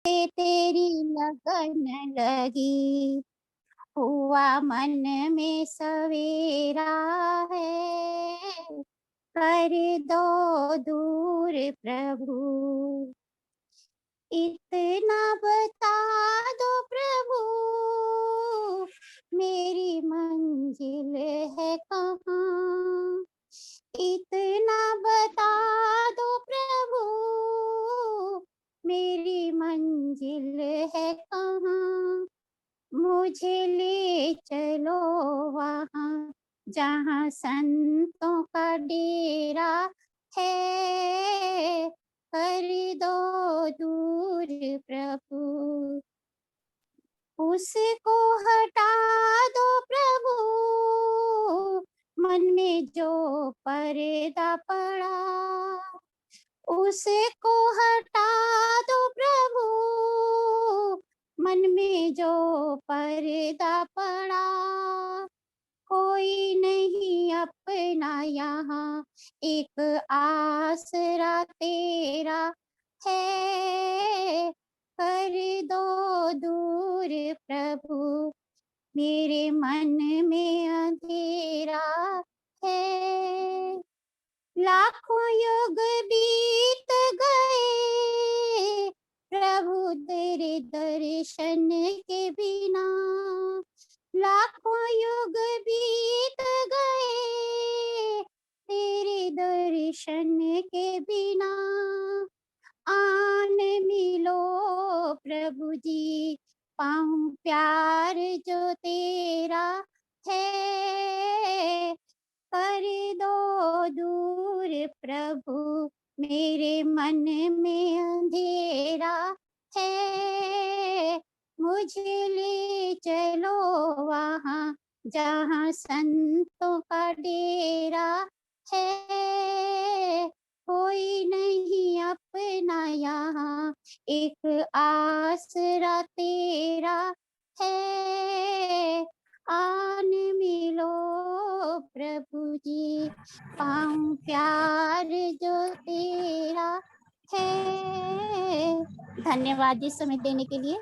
तेरी लगन लगी, हुआ मन में सवेरा है, कर दो दूर प्रभु। इतना बता दो प्रभु, मेरी मंजिल है कहाँ। इतना बता दो प्रभु, मेरी मंजिल है कहाँ। मुझे ले चलो वहाँ, जहाँ संतों का डेरा है, कर दो दूर प्रभु। उसको हटा दो प्रभु, मन में जो पर्दा पड़ा। उसको हटा दो प्रभु, मन में जो पर्दा पड़ा। कोई नहीं अपना यहाँ, एक आसरा तेरा है, कर दो दूर प्रभु, मेरे मन में अंधेरा है। लाखों युग बीत गए प्रभु तेरे दर्शन के बिना। लाखों युग बीत गए तेरे दर्शन के बिना। आन मिलो प्रभु जी, पाऊं प्यार जो तेरा है, कर दो दूर प्रभु, मेरे मन में अंधेरा है। मुझे ले चलो वहाँ, जहाँ संतों का डेरा है। कोई नहीं अपना यहाँ, एक आसरा तेरा है। आन मिलो प्रभु जी, पाऊं प्यार जो तेरा है। धन्यवाद जी समय देने के लिए।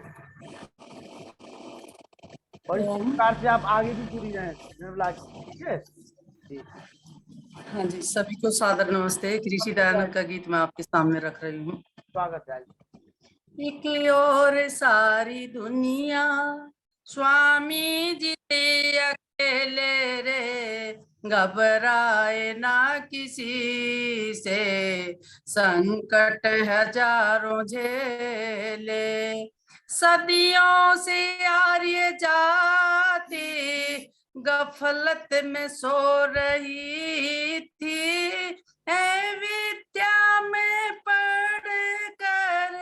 और इस प्रकार से आप आगे भी जुड़ी रहें निर्मला जी, ठीक है जी। हाँ जी, सभी को सादर नमस्ते। कृषि दयानंद का गीत मैं आपके सामने रख रही हूँ। स्वागत है। एक और सारी दुनिया स्वामी जी अकेले रे, घबराए ना किसी से, संकट हजारों झेले। सदियों से आर्य जाति गफलत में सो रही थी, है विद्या में पढ़ कर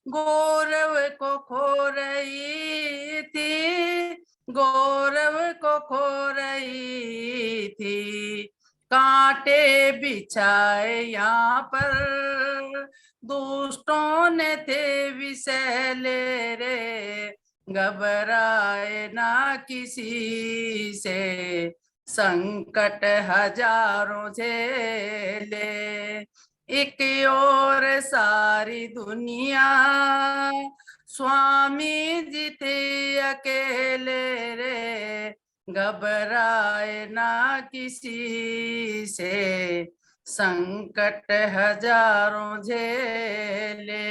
गौरव को खो रही थी, गौरव को खो रही थी। कांटे बिछाए यहाँ पर दुष्टों ने थे विषैले रे, घबराए ना किसी से, संकट हजारों झेले। एक और सारी दुनिया स्वामी जी थे अकेले रे, घबराए ना किसी से, संकट हजारों झेले।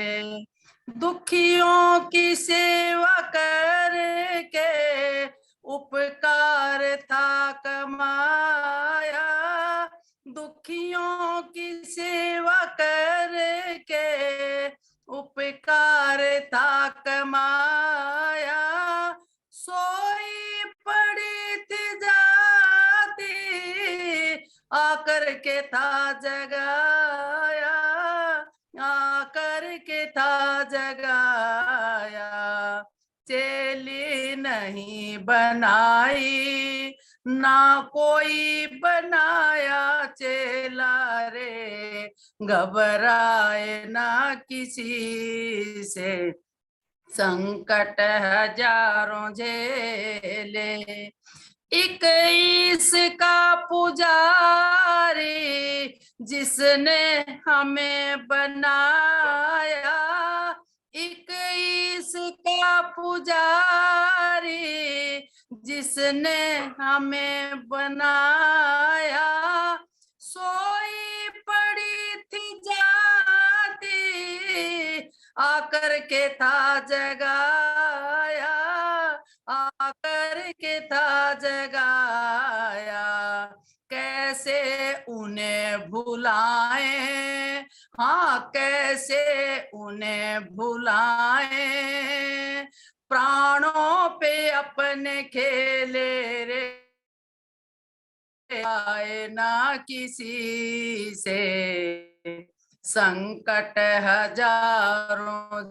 दुखियों की सेवा करके उपकार था कमाया, दुखियों की सेवा करके उपकार था कमाया। सोई पड़ी थी जाती आकर के था जगाया, आकर के था जगाया। चेली नहीं बनाई ना कोई बनाया चेला रे, घबराए ना किसी से, संकट हजारों झेले। 21 का पुजारी जिसने हमें बनाया, एक इसका पुजारी जिसने हमें बनाया, सोई पड़ी थी जाती आकर के था जगाया, आकर के था जगाया। कैसे उन्हें भुलाएं, हाँ कैसे उन्हें भुलाएं, प्राणों पे अपने खेले रे, आए ना किसी से संकट हजारों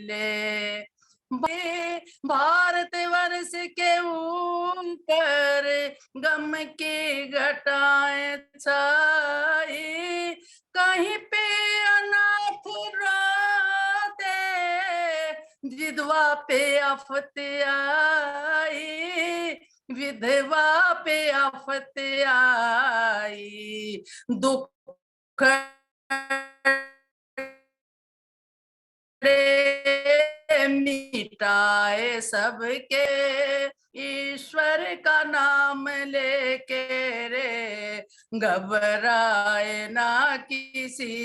ले। भारत वर्ष के ऊपर गम की घटाएं छाई, कहीं पे अनाथ रोते, विधवा पे आफत आई, विधवा पे आफत आई। दुख मिटाए सबके, ईश्वर का नाम लेके रे, घबराए ना किसी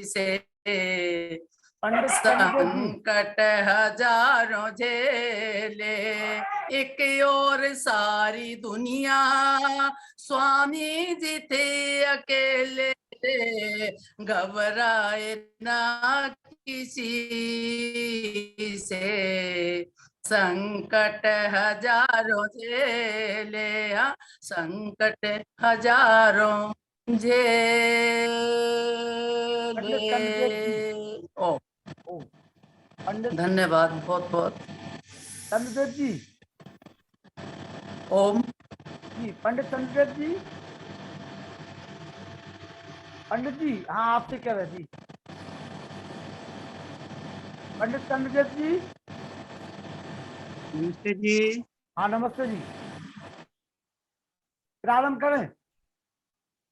से। संकट हजारों झेले, एक और सारी दुनिया, स्वामी जी थे अकेले, घबराए ना किसी से। संकट हजारों झेले, संकट हजारों झेले। ओ पंडित धन्यवाद बहुत बहुत। चंद्रदेव जी, ओम जी पंडित चंद्रदेव जी, पंडित जी, हाँ आपसे कह रहे जी। पंडित चंद्रदेव जी, नमस्ते जी। हाँ नमस्ते जी, प्रारंभ करें?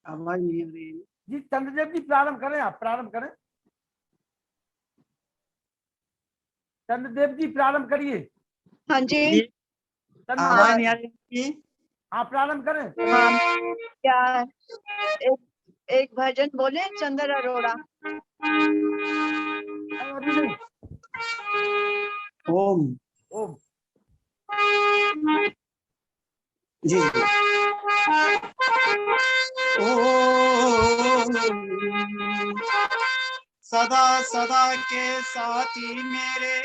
आवाज नहीं आ रही जी चंद्रदेव जी प्रारंभ करें, आप प्रारंभ करें। चंद्रदेव जी प्रारंभ करिए। हाँ जी। आवाज नहीं आ रही जी। हाँ प्रारंभ करें। हाँ क्या एक भजन बोले चंद्र अरोड़ा। अभी नहीं। ओम ओम जी। ओम सदा सदा के साथी मेरे,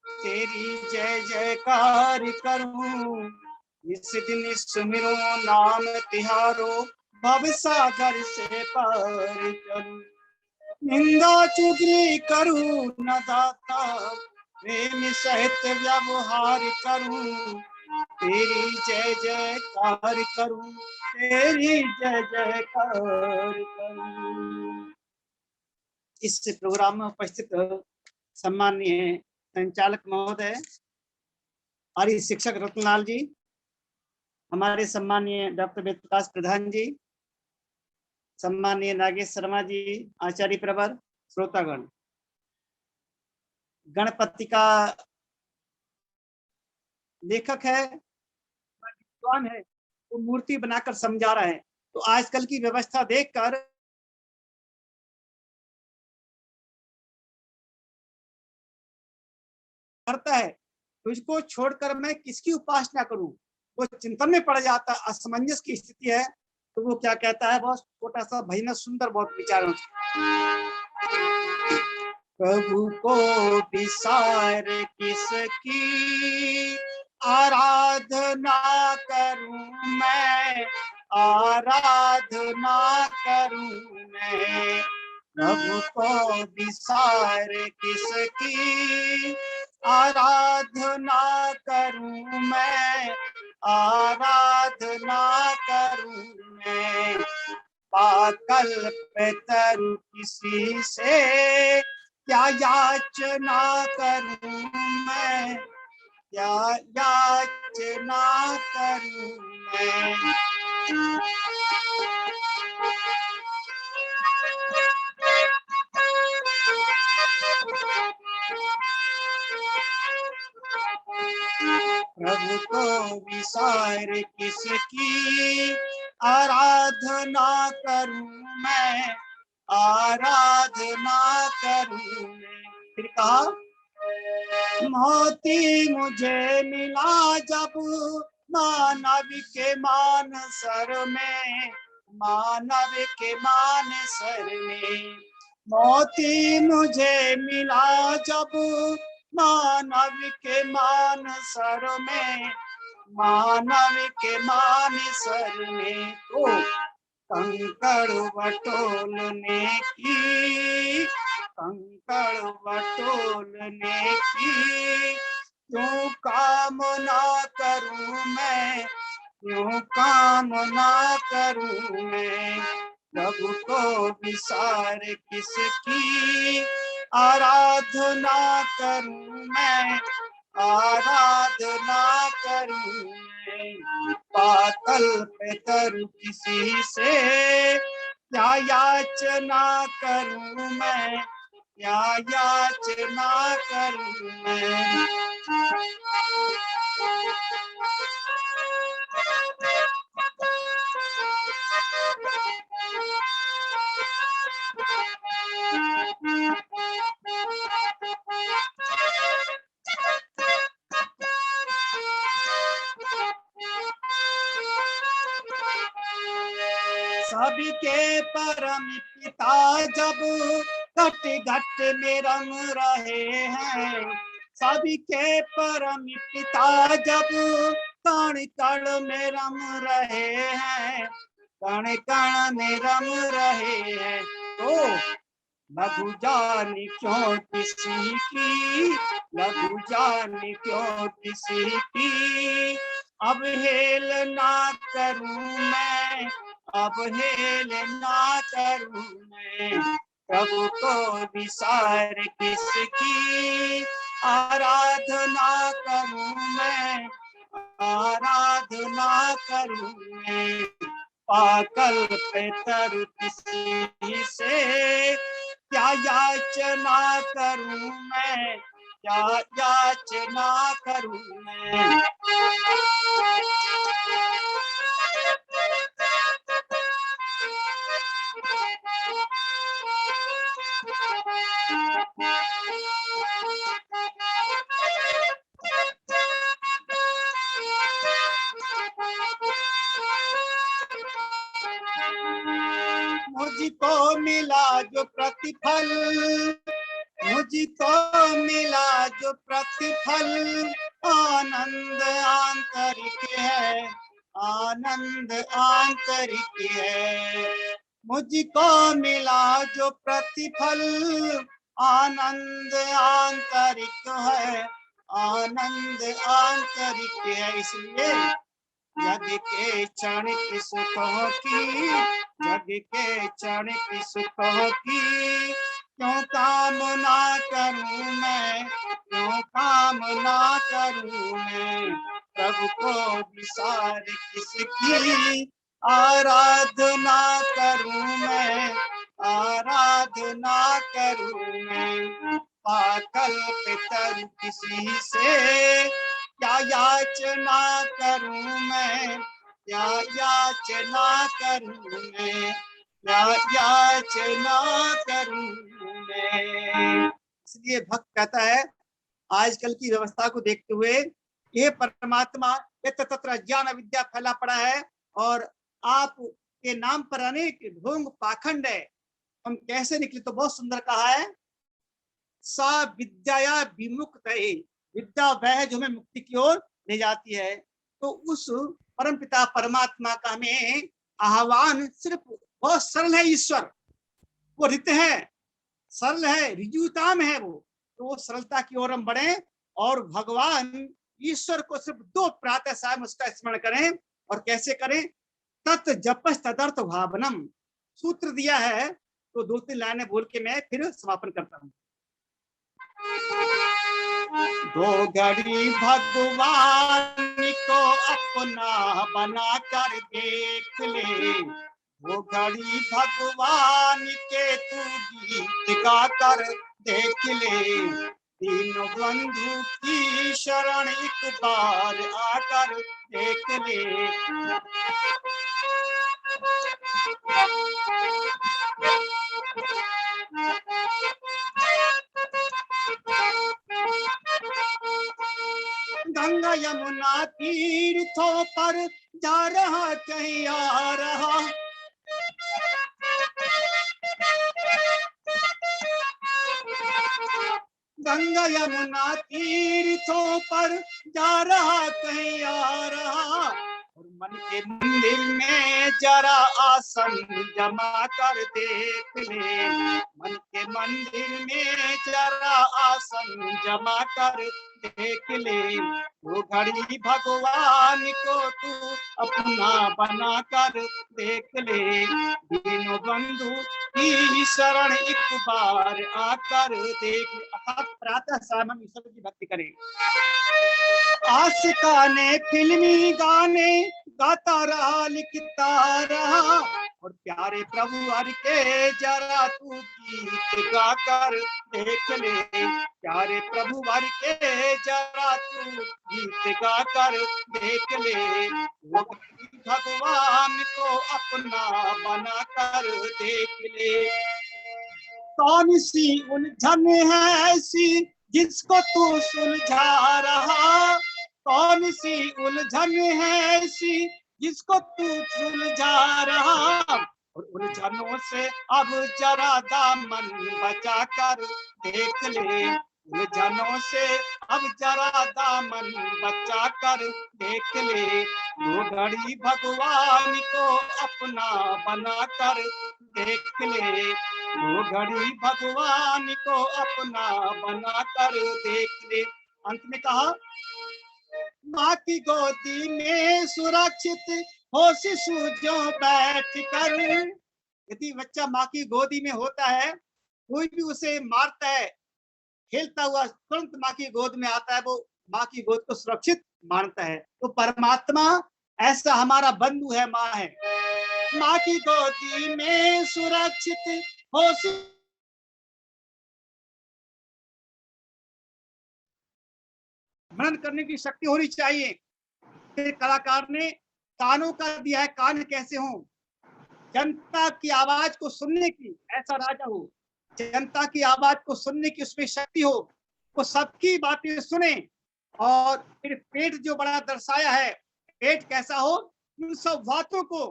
तेरी जय जयकार करूं। इस दिन सुमिरो नाम तिहारो, भव सागर से पार करूं। निंदा चुगली करूं न दाता, प्रेम सहित व्यवहार करूं। तेरी जय जयकार करूं, तेरी जय जयकार करूं। इस प्रोग्राम में उपस्थित सम्माननीय संचालक महोदय, आर्य शिक्षक रत्नलाल जी, हमारे सम्माननीय डॉक्टर वेद प्रकाश प्रधान जी, सम्माननीय नागेश शर्मा जी, आचार्य प्रवर, श्रोतागण, गणपति का लेखक है, विद्वान है, वो मूर्ति बनाकर समझा रहा है। तो आजकल की व्यवस्था देखकर करता है, तुझको छोड़कर मैं किसकी उपासना करूं, वो चिंतन में पड़ जाता, असमंजस की स्थिति है। तो वो क्या कहता है, बहुत छोटा सा भजन, सुंदर बहुत विचारों। प्रभु को विसार किसकी आराधना करूं मैं, आराधना करूं मैं। प्रभु को विसार किसकी आराधना करूं मैं, आराधना करूं मैं। पाकल तरु किसी से क्या याचना करूं मैं, क्या याचना करूं मैं। प्रभु को विसार किसकी आराधना करूं मैं, आराधना करूं मैं। फिर कहा मोती मुझे मिला जब मानव के मान सर में, मानव के मान सर में। मोती मुझे मिला जब मानव के मान सर में, मानव के मान सर में। तो कंकड़ बटोलने की, कंकड़ बटोलने की क्यों कामना करूं मैं, क्यों कामना करूं मैं। प्रभु को विसार किसकी आराधना करूं मैं, आराधना करूं मैं। पातल पे तरु किसी से क्या याचना करूं मैं, क्या याचना करूं मैं। सभी के परम पिता जब घट घट में रम रहे हैं, सभी के परम पिता जब कण कण में रम रहे हैं, कण कण में रम रहे हैं। तो लघु जानी क्यों किसी की, लघु जानी क्यों किसी की अब हेल ना करूं मैं, अब हेल ना करूं मैं। प्रभु को विसार किसकी आराधना करूं मैं, आराधना करूं मैं। पाकल पे तरु किसी से क्या याचना करूं मैं, क्या याचना करूं मैं। मुझको मिला जो प्रतिफल, मुझको मिला जो प्रतिफल आनंद आंतरिक है, आनंद आंतरिक है। मुझको मिला जो प्रतिफल आनंद आंतरिक है, आनंद आंतरिक है। इसलिए जग के क्षण की सुखों की, जग के क्षण की सुखों की क्यों कामना करूं मैं, क्यों कामना करूं मैं। प्रभु को विसार किसकी आराधना करूं मैं, आराधना करूं मैं। पाकल पे तरु किसी से क्या याचना करूं मैं, क्या याचना करूं मैं, क्या याचना करूं मैं। इसलिए भक्त कहता है आजकल की व्यवस्था को देखते हुए, ये परमात्मा यत्र तत्र ज्ञान विद्या फैला पड़ा है और आप के नाम पर अनेक ढोंग पाखंड है। हम कैसे निकले? तो बहुत सुंदर कहा है, सा विद्या विमुक्त है, विद्या वह है जो हमें मुक्ति की ओर ले जाती है। तो उस परमपिता परमात्मा का हमें आह्वान सिर्फ बहुत सरल है। ईश्वर वो रित है, सरल है, रिजुताम है वो। तो वो सरलता की ओर हम बढ़े और भगवान ईश्वर को सिर्फ 2 प्रातः सायं उसका स्मरण करें। और कैसे करें? तत् जपस तदर्थ भावनम सूत्र दिया है, तो 2-3 लाइनें बोल के मैं फिर समापन करता हूं। दो घड़ी भगवान को अपना बना कर देख ले, वो घड़ी भगवान के तू गीत गा कर देख ले। तीनों बंधु की शरण एक बार आकर देख ले। गंगा यमुना तीर्थों पर जा रहा कहीं आ रहा, गंगा यमुना तीर्थों पर जा रहा कहीं आ रहा, और मन के मंदिर में जरा आसन जमा कर देख ले, मन के मंदिर में जरा आसन जमा कर देख ले। वो घड़ी भगवान को तू अपना बना कर देख ले, तीनों बंधु की शरण एक बार आकर देख। अर्थात प्रातः शाम हम ईश्वर की भक्ति करें। आशिकाने फिल्मी गाने गाता रहा लिखता रहा, और प्यारे प्रभु हरि के जरा तू गीत गा कर देख ले, प्यारे प्रभु हरि के जरा तू गीत गा कर देख ले। वो भगवान को अपना बना कर देख ले। कौन सी उलझन है ऐसी जिसको तू सुलझा रहा, कौन सी उलझन है ऐसी जिसको तू सुलझा रहा, और उलझनों से अब जरा दामन बचा कर देख ले, उलझनों से अब जरा दामन बचा कर देख ले। वो घड़ी भगवान को अपना बना कर देख ले, वो घड़ी भगवान को अपना बना कर देख ले। अंत में कहा, माँ की गोदी में सुरक्षित हो शिशु जो बैठ कर। यदि बच्चा माँ की गोदी में होता है, कोई भी उसे मारता है, खेलता हुआ तुरंत माँ की गोद में आता है, वो माँ की गोद को सुरक्षित मानता है। तो परमात्मा ऐसा हमारा बंधु है, माँ है। माँ की गोदी में सुरक्षित हो मनन करने की शक्ति होनी चाहिए। फिर कलाकार ने कानों का दिया है, कान कैसे हो, जनता की आवाज को सुनने की ऐसा राजा हो, जनता की आवाज को सुनने की उसमें शक्ति हो, वो सबकी बातें सुने। और फिर पेट जो बड़ा दर्शाया है, पेट कैसा हो, उन सब बातों को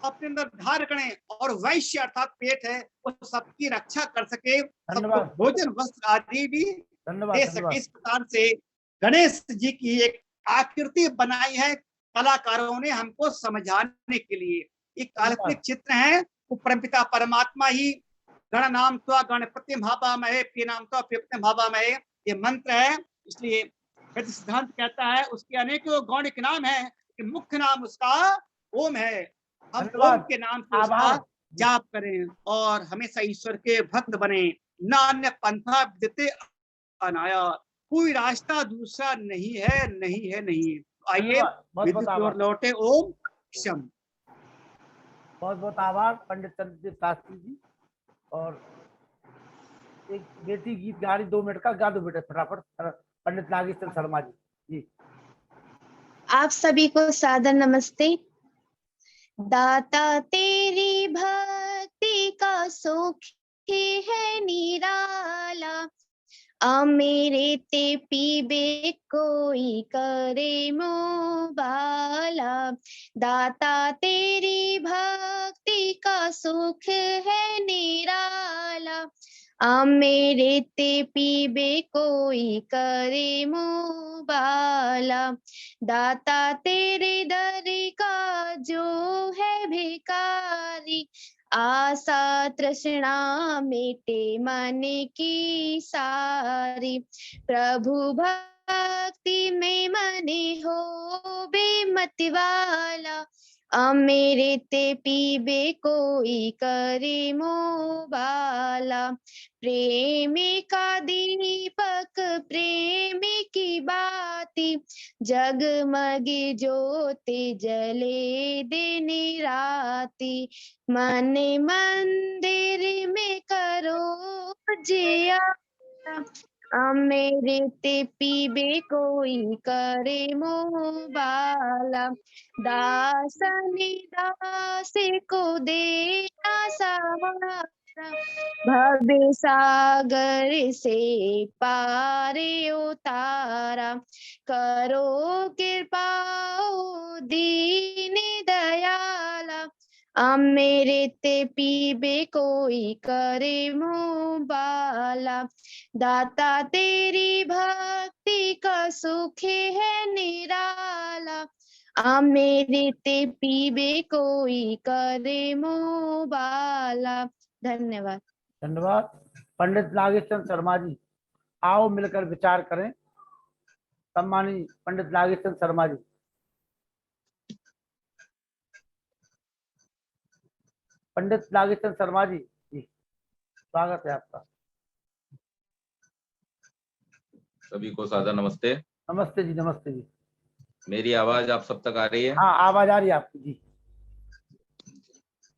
अपने अंदर धार करें, और वैश्य अर्थात पेट है, वो सबकी रक्षा कर सके, सबको भोजन वस्त्र आदि भी दे सके। इस प्रकार से गणेश जी की एक आकृति बनाई है कलाकारों ने हमको समझाने के लिए। एक काल्पनिक चित्र है, वो परमपिता परमात्मा ही गण नाम त्वा गणपति भावामहे प्रिय नाम त्वा प्रियपति भावामहे, ये मंत्र है। इसलिए वेद सिद्धांत कहता है उसके अनेकों गौणिक नाम है, मुख्य नाम उसका ओम है। हम ओम के नाम से उसका जाप करें और हमेशा ईश्वर के भक्त बने। नान्य पंथा विद्यते अनाया, कोई रास्ता दूसरा नहीं है, नहीं है, नहीं है। आइए विद्युत की ओर लौटे। ओम शम। बहुत बहुत आभार पंडित चंद्रदेव शास्त्री जी। और एक बेटी गीत गा रही, 2 मिनट का गा दो बेटा फटाफट, पंडित नागेश्वर शर्मा जी। आप सभी को सादर नमस्ते। दाता तेरी भक्ति का सुख है निराला, मेरे ते पीबे कोई करे मोबाला। दाता तेरी भक्ति का सुख है निराला, मेरे ते पीबे कोई करे मोबाला। दाता तेरे दर का जो है भिखारी, आशा तृष्णा मेटे मन की सारी। प्रभु भक्ति में मने हो बेमत वाला, अमृत पीबे कोई करे मोह बाला। प्रेम का दीपक प्रेम की बाती, जगमगे ज्योति जले दिन राती। मन मंदिर में करो जिया, अमृत पीबे कोई करे मोह बाला। दासनी दास को देना सहारा, भव सागर से पार उतारा। करो कृपा ओ दीन दयाला, अमृत पीबे कोई करे मोह बाला। दाता तेरी भक्ति का सुख है निराला, अमृत पीबे कोई करे मोह बाला। धन्यवाद। धन्यवाद। पंडित नागेश्वर शर्मा जी, आओ मिलकर विचार करें। सम्मानी पंडित नागेश्वर शर्मा जी। पंडित नागेश्वर शर्मा जी, स्वागत है आपका। सभी को सादर नमस्ते। नमस्ते जी, नमस्ते जी। मेरी आवाज आप सब तक आ रही है? हाँ, आवाज आ रही है आपकी जी।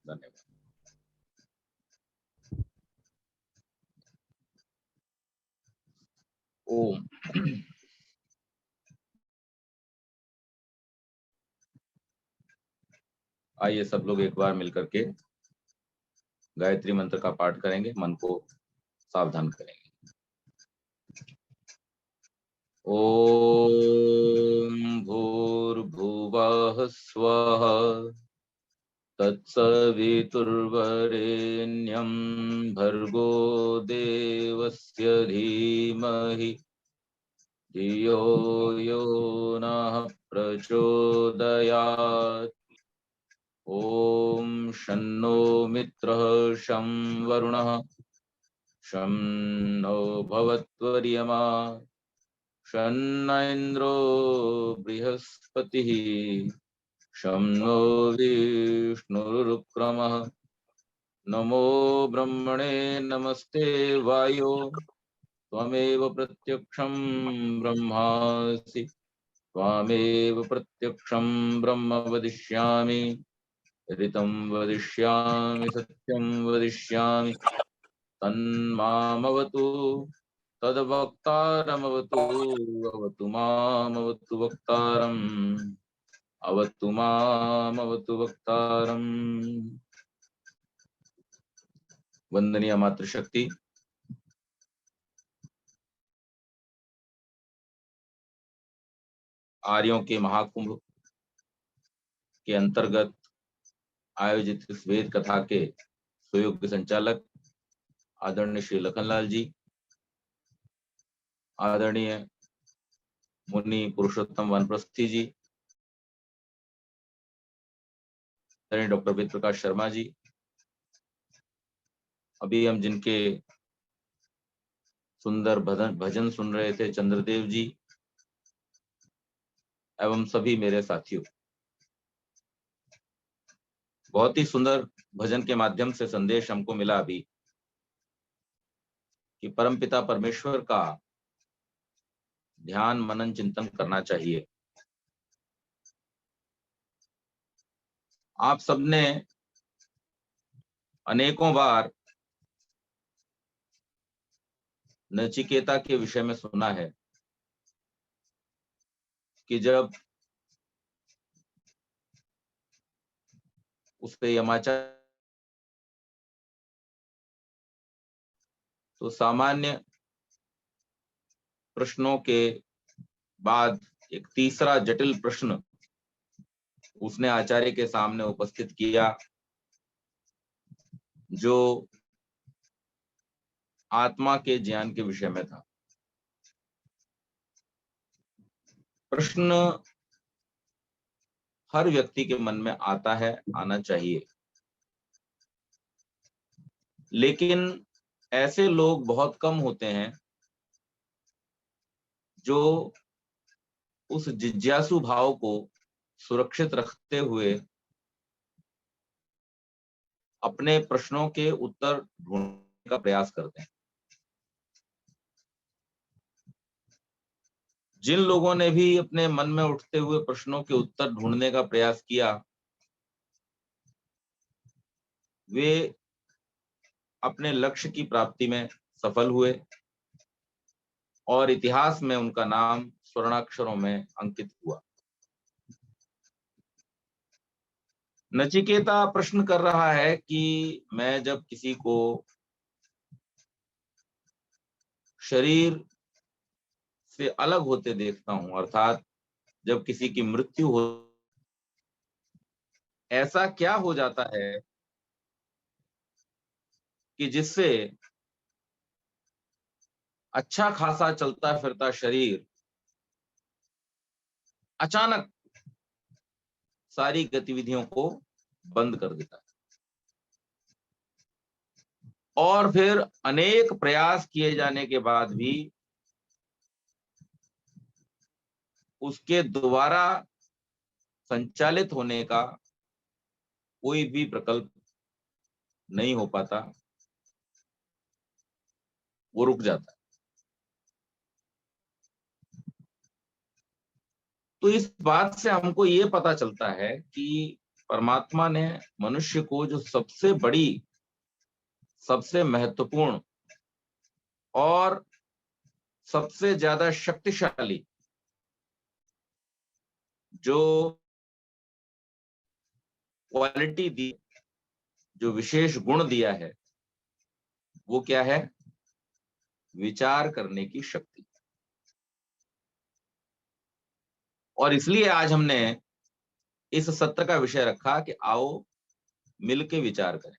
धन्यवाद। ओम। आइए सब लोग एक बार मिलकर के गायत्री मंत्र का पाठ करेंगे, मन को सावधान करेंगे। ओम भूर्भुवः स्वः तत्सवितुर्वरेण्यं भर्गो देवस्य धीमहि धियो यो नः प्रचोदयात्। ओम शन्नो मित्रः शं वरुणः शं नो भवत्वर्यमा शन्न इन्द्रो बृहस्पतिः शं नो विष्णुरुक्रमः। नमो ब्रह्मणे नमस्ते वायो त्वमेव प्रत्यक्षं ब्रह्मासि त्वामेव प्रत्यक्षं ब्रह्म वदिष्यामि ऋतं वदिष्यामि सत्यं वदिष्यामि तन्मामवतु तद्वक्तारमवतु अवतु मामवतु वक्तारम् अवतु मामवतु वक्तारम्। वंदनीय मातृशक्ति, आर्यों के महाकुंभ के अंतर्गत आयोजित इस वेद कथा के सुयोग्य संचालक आदरणीय श्री लखनलाल जी, आदरणीय मुनि पुरुषोत्तम वनप्रस्थी जी, आदरणीय डॉक्टर वेद प्रकाश शर्मा जी, अभी हम जिनके सुंदर भजन सुन रहे थे चंद्रदेव जी, एवं सभी मेरे साथियों, बहुत ही सुंदर भजन के माध्यम से संदेश हमको मिला अभी कि परमपिता परमेश्वर का ध्यान मनन चिंतन करना चाहिए। आप सबने अनेकों बार नचिकेता के विषय में सुना है कि जब उससे यमाचार तो सामान्य प्रश्नों के बाद एक तीसरा जटिल प्रश्न उसने आचार्य के सामने उपस्थित किया, जो आत्मा के ज्ञान के विषय में था। प्रश्न हर व्यक्ति के मन में आता है, आना चाहिए, लेकिन ऐसे लोग बहुत कम होते हैं जो उस जिज्ञासु भाव को सुरक्षित रखते हुए अपने प्रश्नों के उत्तर ढूंढने का प्रयास करते हैं। जिन लोगों ने भी अपने मन में उठते हुए प्रश्नों के उत्तर ढूंढने का प्रयास किया, वे अपने लक्ष्य की प्राप्ति में सफल हुए और इतिहास में उनका नाम स्वर्णाक्षरों में अंकित हुआ। नचिकेता प्रश्न कर रहा है कि मैं जब किसी को शरीर से अलग होते देखता हूं, अर्थात जब किसी की मृत्यु हो, ऐसा क्या हो जाता है कि जिससे अच्छा खासा चलता फिरता शरीर अचानक सारी गतिविधियों को बंद कर देता है और फिर अनेक प्रयास किए जाने के बाद भी उसके दोबारा संचालित होने का कोई भी प्रकल्प नहीं हो पाता, वो रुक जाता है। तो इस बात से हमको ये पता चलता है कि परमात्मा ने मनुष्य को जो सबसे बड़ी, सबसे महत्वपूर्ण और सबसे ज्यादा शक्तिशाली जो क्वालिटी दी, जो विशेष गुण दिया है, वो क्या है? विचार करने की शक्ति। और इसलिए आज हमने इस सत्र का विषय रखा कि आओ मिलके विचार करें,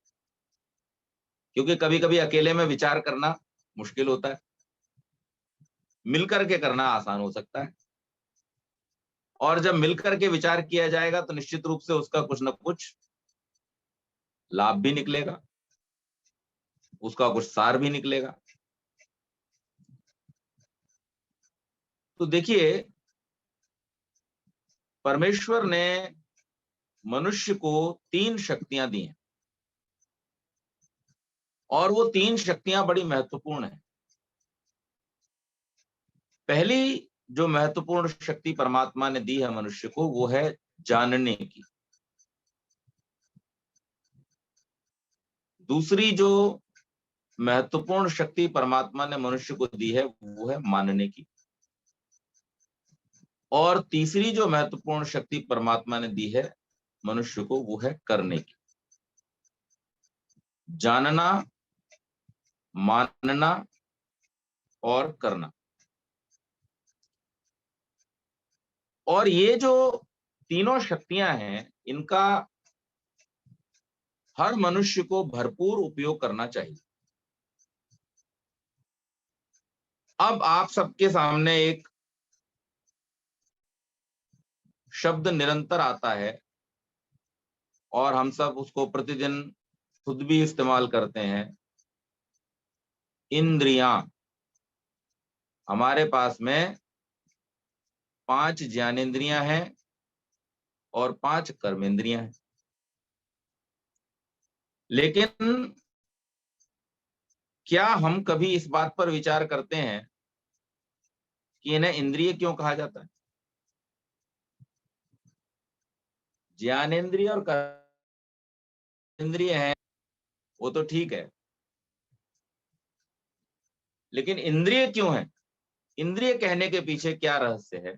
क्योंकि कभी कभी अकेले में विचार करना मुश्किल होता है, मिलकर के करना आसान हो सकता है। और जब मिलकर के विचार किया जाएगा तो निश्चित रूप से उसका कुछ न कुछ लाभ भी निकलेगा, उसका कुछ सार भी निकलेगा। तो देखिए, परमेश्वर ने मनुष्य को 3 शक्तियां दी हैं और वो 3 शक्तियां बड़ी महत्वपूर्ण हैं। पहली जो महत्वपूर्ण शक्ति परमात्मा ने दी है मनुष्य को, वो है जानने की। दूसरी जो महत्वपूर्ण शक्ति परमात्मा ने मनुष्य को दी है वो है मानने की। और तीसरी जो महत्वपूर्ण शक्ति परमात्मा ने दी है मनुष्य को वो है करने की। जानना, मानना और करना। और ये जो तीनों शक्तियां हैं, इनका हर मनुष्य को भरपूर उपयोग करना चाहिए। अब आप सबके सामने एक शब्द निरंतर आता है और हम सब उसको प्रतिदिन खुद भी इस्तेमाल करते हैं, इंद्रियां। हमारे पास में 5 ज्ञानेंद्रियां हैं और 5 कर्मेंद्रियां हैं। लेकिन क्या हम कभी इस बात पर विचार करते हैं कि इन्हें इंद्रिय क्यों कहा जाता है? ज्ञानेंद्रिय और कर्मेंद्रिय हैं, वो तो ठीक है, लेकिन इंद्रिय क्यों है? इंद्रिय कहने के पीछे क्या रहस्य है?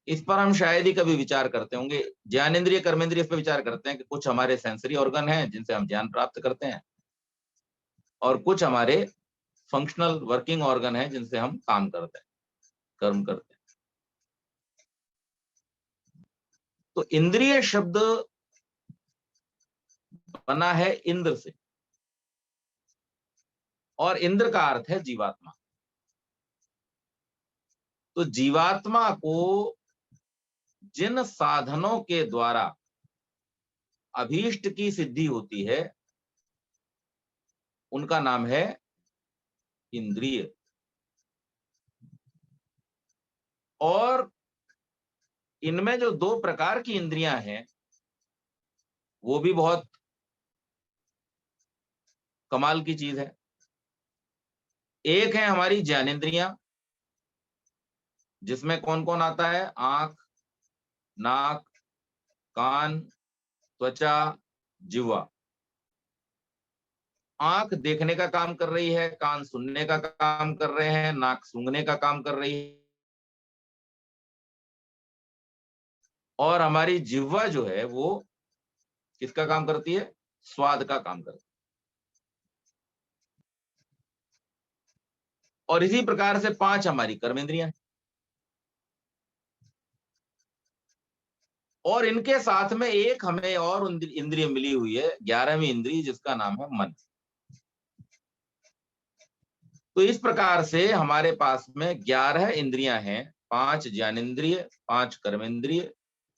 इस पर हम शायद ही कभी विचार करते होंगे। ज्ञानेंद्रिय, कर्मेंद्रिय, इस पर विचार करते हैं कि कुछ हमारे सेंसरी ऑर्गन हैं जिनसे हम ज्ञान प्राप्त करते हैं और कुछ हमारे फंक्शनल वर्किंग ऑर्गन हैं जिनसे हम काम करते हैं, कर्म करते हैं। तो इंद्रिय शब्द बना है इंद्र से और इंद्र का अर्थ है जीवात्मा। तो जीवात्मा को जिन साधनों के द्वारा अभीष्ट की सिद्धि होती है उनका नाम है इंद्रिय। और इनमें जो 2 प्रकार की इंद्रियां हैं वो भी बहुत कमाल की चीज है। एक है हमारी ज्ञानेंद्रियां, जिसमें कौन कौन आता है? आंख, नाक, कान, त्वचा, जिह्वा। आंख देखने का काम कर रही है, कान सुनने का काम कर रहे हैं, नाक सूंघने का काम कर रही है, और हमारी जिह्वा जो है वो किसका काम करती है? स्वाद का काम करती है। और इसी प्रकार से 5 हमारी कर्मेंद्रियां, और इनके साथ में एक हमें और इंद्रिय मिली हुई है, 11वीं इंद्रिय, जिसका नाम है मन। तो इस प्रकार से हमारे पास में 11 इंद्रियां हैं, 5 ज्ञानेंद्रिय, 5 कर्मेंद्रिय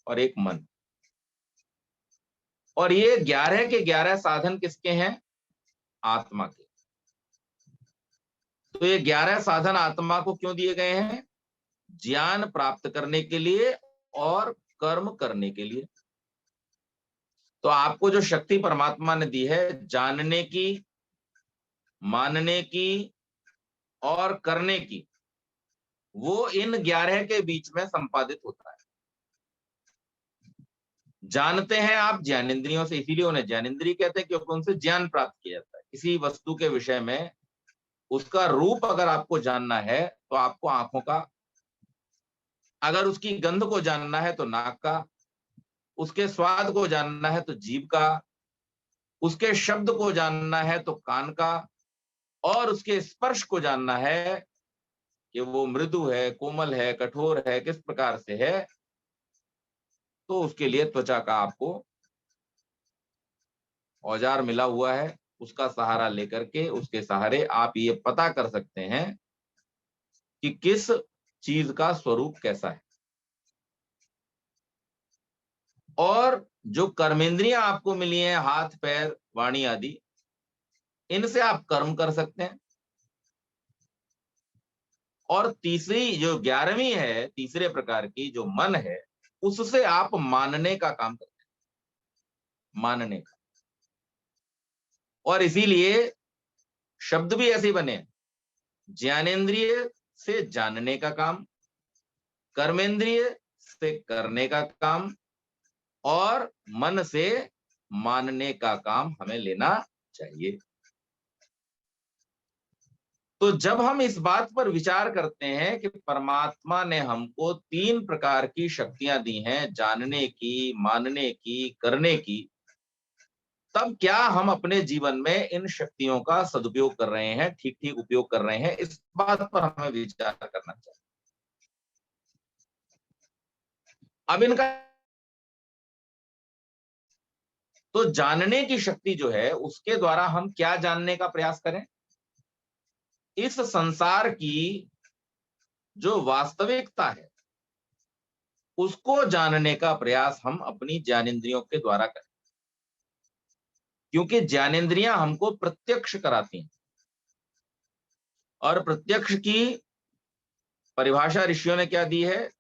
और एक मन। और ये 11 के 11 साधन किसके हैं? आत्मा के। तो ये 11 साधन आत्मा को क्यों दिए गए हैं? ज्ञान प्राप्त करने के लिए और कर्म करने के लिए। तो आपको जो शक्ति परमात्मा ने दी है जानने की, मानने की और करने की, वो इन 11 के बीच में संपादित होता है। जानते हैं आप ज्ञानेंद्रियों से, इसीलिए उन्हें ज्ञानेंद्रिय कहते हैं, क्योंकि उनसे ज्ञान प्राप्त किया जाता है। किसी वस्तु के विषय में उसका रूप अगर आपको जानना है तो आपको आंखों का, अगर उसकी गंध को जानना है तो नाक का, उसके स्वाद को जानना है तो जीभ का, उसके शब्द को जानना है तो कान का, और उसके स्पर्श को जानना है कि वो मृदु है, कोमल है, कठोर है, किस प्रकार से है, तो उसके लिए त्वचा का आपको औजार मिला हुआ है। उसका सहारा लेकर के, उसके सहारे आप ये पता कर सकते हैं कि किस चीज का स्वरूप कैसा है। और जो कर्मेंद्रियां आपको मिली हैं, हाथ, पैर, वाणी आदि, इनसे आप कर्म कर सकते हैं। और तीसरी जो 11वीं है, तीसरे प्रकार की जो मन है, उससे आप मानने का काम करते हैं, मानने का। और इसीलिए शब्द भी ऐसे बने, ज्ञानेंद्रिय से जानने का काम, कर्मेंद्रिय से करने का काम, और मन से मानने का काम हमें लेना चाहिए। तो जब हम इस बात पर विचार करते हैं कि परमात्मा ने हमको 3 प्रकार की शक्तियां दी हैं, जानने की, मानने की, करने की, तब क्या हम अपने जीवन में इन शक्तियों का सदुपयोग कर रहे हैं, ठीक ठीक उपयोग कर रहे हैं? इस बात पर हमें विचार करना चाहिए। अब इनका, तो जानने की शक्ति जो है, उसके द्वारा हम क्या जानने का प्रयास करें? इस संसार की जो वास्तविकता है उसको जानने का प्रयास हम अपनी ज्ञानेंद्रियों के द्वारा करें, क्योंकि ज्ञानेंद्रियां हमको प्रत्यक्ष कराती हैं। और प्रत्यक्ष की परिभाषा ऋषियों ने क्या दी है?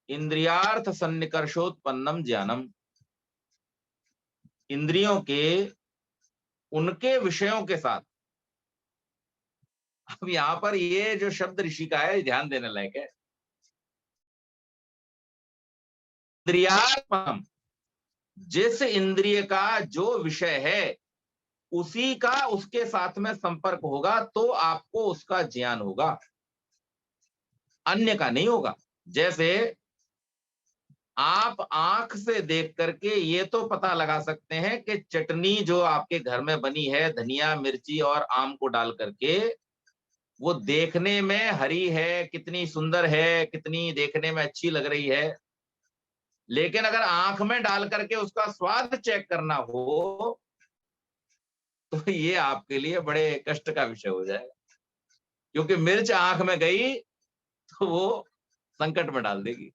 इंद्रियार्थ सन्निकर्षोत्पन्नम ज्ञानम। इंद्रियों के उनके विषयों के साथ। अब यहां पर ये जो शब्द ऋषि का है, ध्यान देने लायक है। इंद्रियार्थ, जिस इंद्रिय का जो विषय है उसी का उसके साथ में संपर्क होगा तो आपको उसका ज्ञान होगा, अन्य का नहीं होगा। जैसे आप आंख से देख करके ये तो पता लगा सकते हैं कि चटनी जो आपके घर में बनी है, धनिया, मिर्ची और आम को डाल करके, वो देखने में हरी है, कितनी सुंदर है, कितनी देखने में अच्छी लग रही है। लेकिन अगर आंख में डाल करके उसका स्वाद चेक करना हो तो ये आपके लिए बड़े कष्ट का विषय हो जाएगा, क्योंकि मिर्च आंख में गई तो वो संकट में डाल देगी।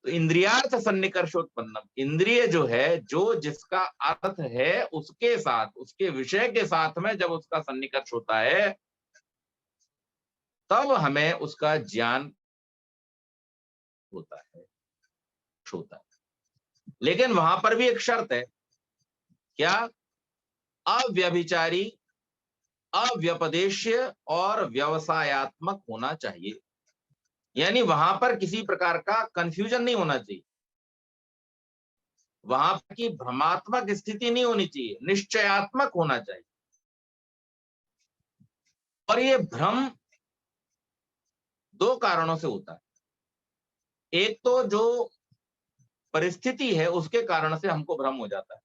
तो इंद्रियार्थ सन्निकर्षोत्पन्नम, इंद्रिय जो है, जो जिसका अर्थ है उसके साथ, उसके विषय के साथ में जब उसका सन्निकर्ष होता है तब हमें उसका ज्ञान होता है। लेकिन वहां पर भी एक शर्त है, क्या? अव्यभिचारी अव्यपदेश्य और व्यवसायत्मक होना चाहिए। यानी वहां पर किसी प्रकार का कंफ्यूजन नहीं होना चाहिए, वहां की भ्रमात्मक स्थिति नहीं होनी चाहिए, निश्चयात्मक होना चाहिए। और ये भ्रम दो कारणों से होता है। एक तो जो परिस्थिति है उसके कारण से हमको भ्रम हो जाता है।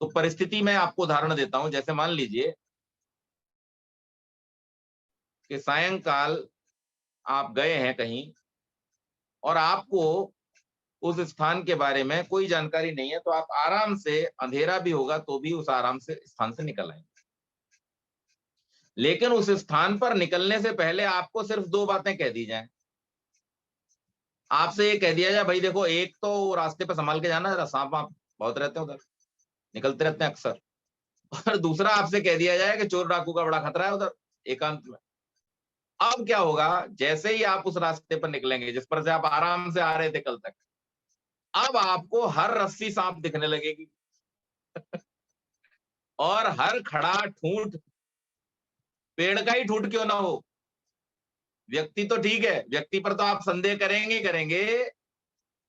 तो परिस्थिति में आपको उदाहरण देता हूं, जैसे मान लीजिए कि सायंकाल आप गए हैं कहीं और आपको उस स्थान के बारे में कोई जानकारी नहीं है, तो आप आराम से, अंधेरा भी होगा तो भी उस आराम से स्थान से निकल आएंगे। लेकिन उस स्थान पर निकलने से पहले आपको सिर्फ दो बातें कह दी जाएं। आपसे ये कह दिया जाए, भाई देखो, एक तो रास्ते पर संभाल के जाना, जरा सांप वाप बहुत रहते हैं उधर, निकलते रहते हैं अक्सर। और दूसरा आपसे कह दिया जाए कि चोर डाकू का बड़ा खतरा है उधर एकांत में। अब क्या होगा, जैसे ही आप उस रास्ते पर निकलेंगे जिस पर से आप आराम से आ रहे थे कल तक, अब आपको हर रस्सी सांप दिखने लगेगी और हर खड़ा ठूंठ, पेड़ का ही ठूंठ क्यों ना हो, व्यक्ति तो ठीक है, व्यक्ति पर तो आप संदेह करेंगे ही करेंगे,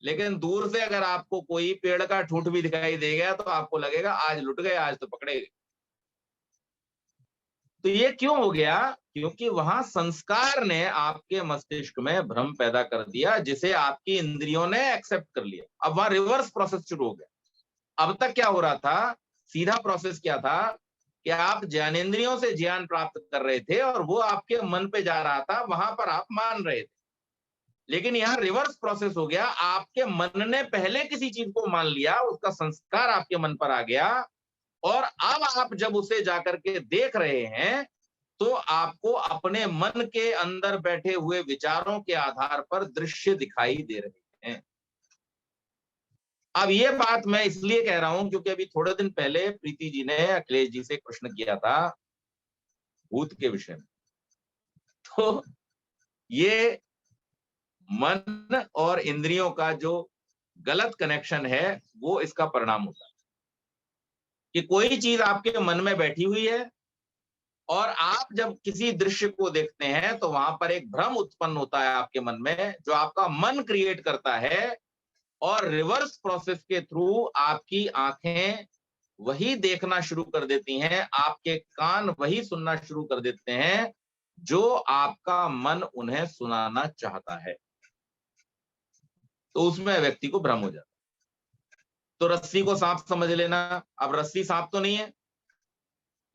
लेकिन दूर से अगर आपको कोई पेड़ का ठूंठ भी दिखाई देगा तो आपको लगेगा आज लुट गए, आज तो पकड़े गए। तो ये क्यों हो गया? क्योंकि वहां संस्कार ने आपके मस्तिष्क में भ्रम पैदा कर दिया, जिसे आपकी इंद्रियों ने एक्सेप्ट कर लिया। अब वहां रिवर्स प्रोसेस शुरू हो गया। अब तक क्या हो रहा था, सीधा प्रोसेस क्या था कि आप ज्ञानेंद्रियों से ज्ञान प्राप्त कर रहे थे और वो आपके मन पे जा रहा था, वहां पर आप मान रहे थे। लेकिन यहाँ रिवर्स प्रोसेस हो गया, आपके मन ने पहले किसी चीज को मान लिया, उसका संस्कार आपके मन पर आ गया, और अब आप जब उसे जाकर के देख रहे हैं तो आपको अपने मन के अंदर बैठे हुए विचारों के आधार पर दृश्य दिखाई दे रहे हैं। अब ये बात मैं इसलिए कह रहा हूं क्योंकि अभी थोड़े दिन पहले प्रीति जी ने अखिलेश जी से प्रश्न किया था भूत के विषय में। तो ये मन और इंद्रियों का जो गलत कनेक्शन है वो इसका परिणाम होता है कि कोई चीज आपके मन में बैठी हुई है और आप जब किसी दृश्य को देखते हैं तो वहां पर एक भ्रम उत्पन्न होता है आपके मन में, जो आपका मन क्रिएट करता है, और रिवर्स प्रोसेस के थ्रू आपकी आंखें वही देखना शुरू कर देती हैं, आपके कान वही सुनना शुरू कर देते हैं जो आपका मन उन्हें सुनाना चाहता है। तो उसमें व्यक्ति को भ्रम हो जाता है। तो रस्सी को सांप समझ लेना, अब रस्सी सांप तो नहीं है,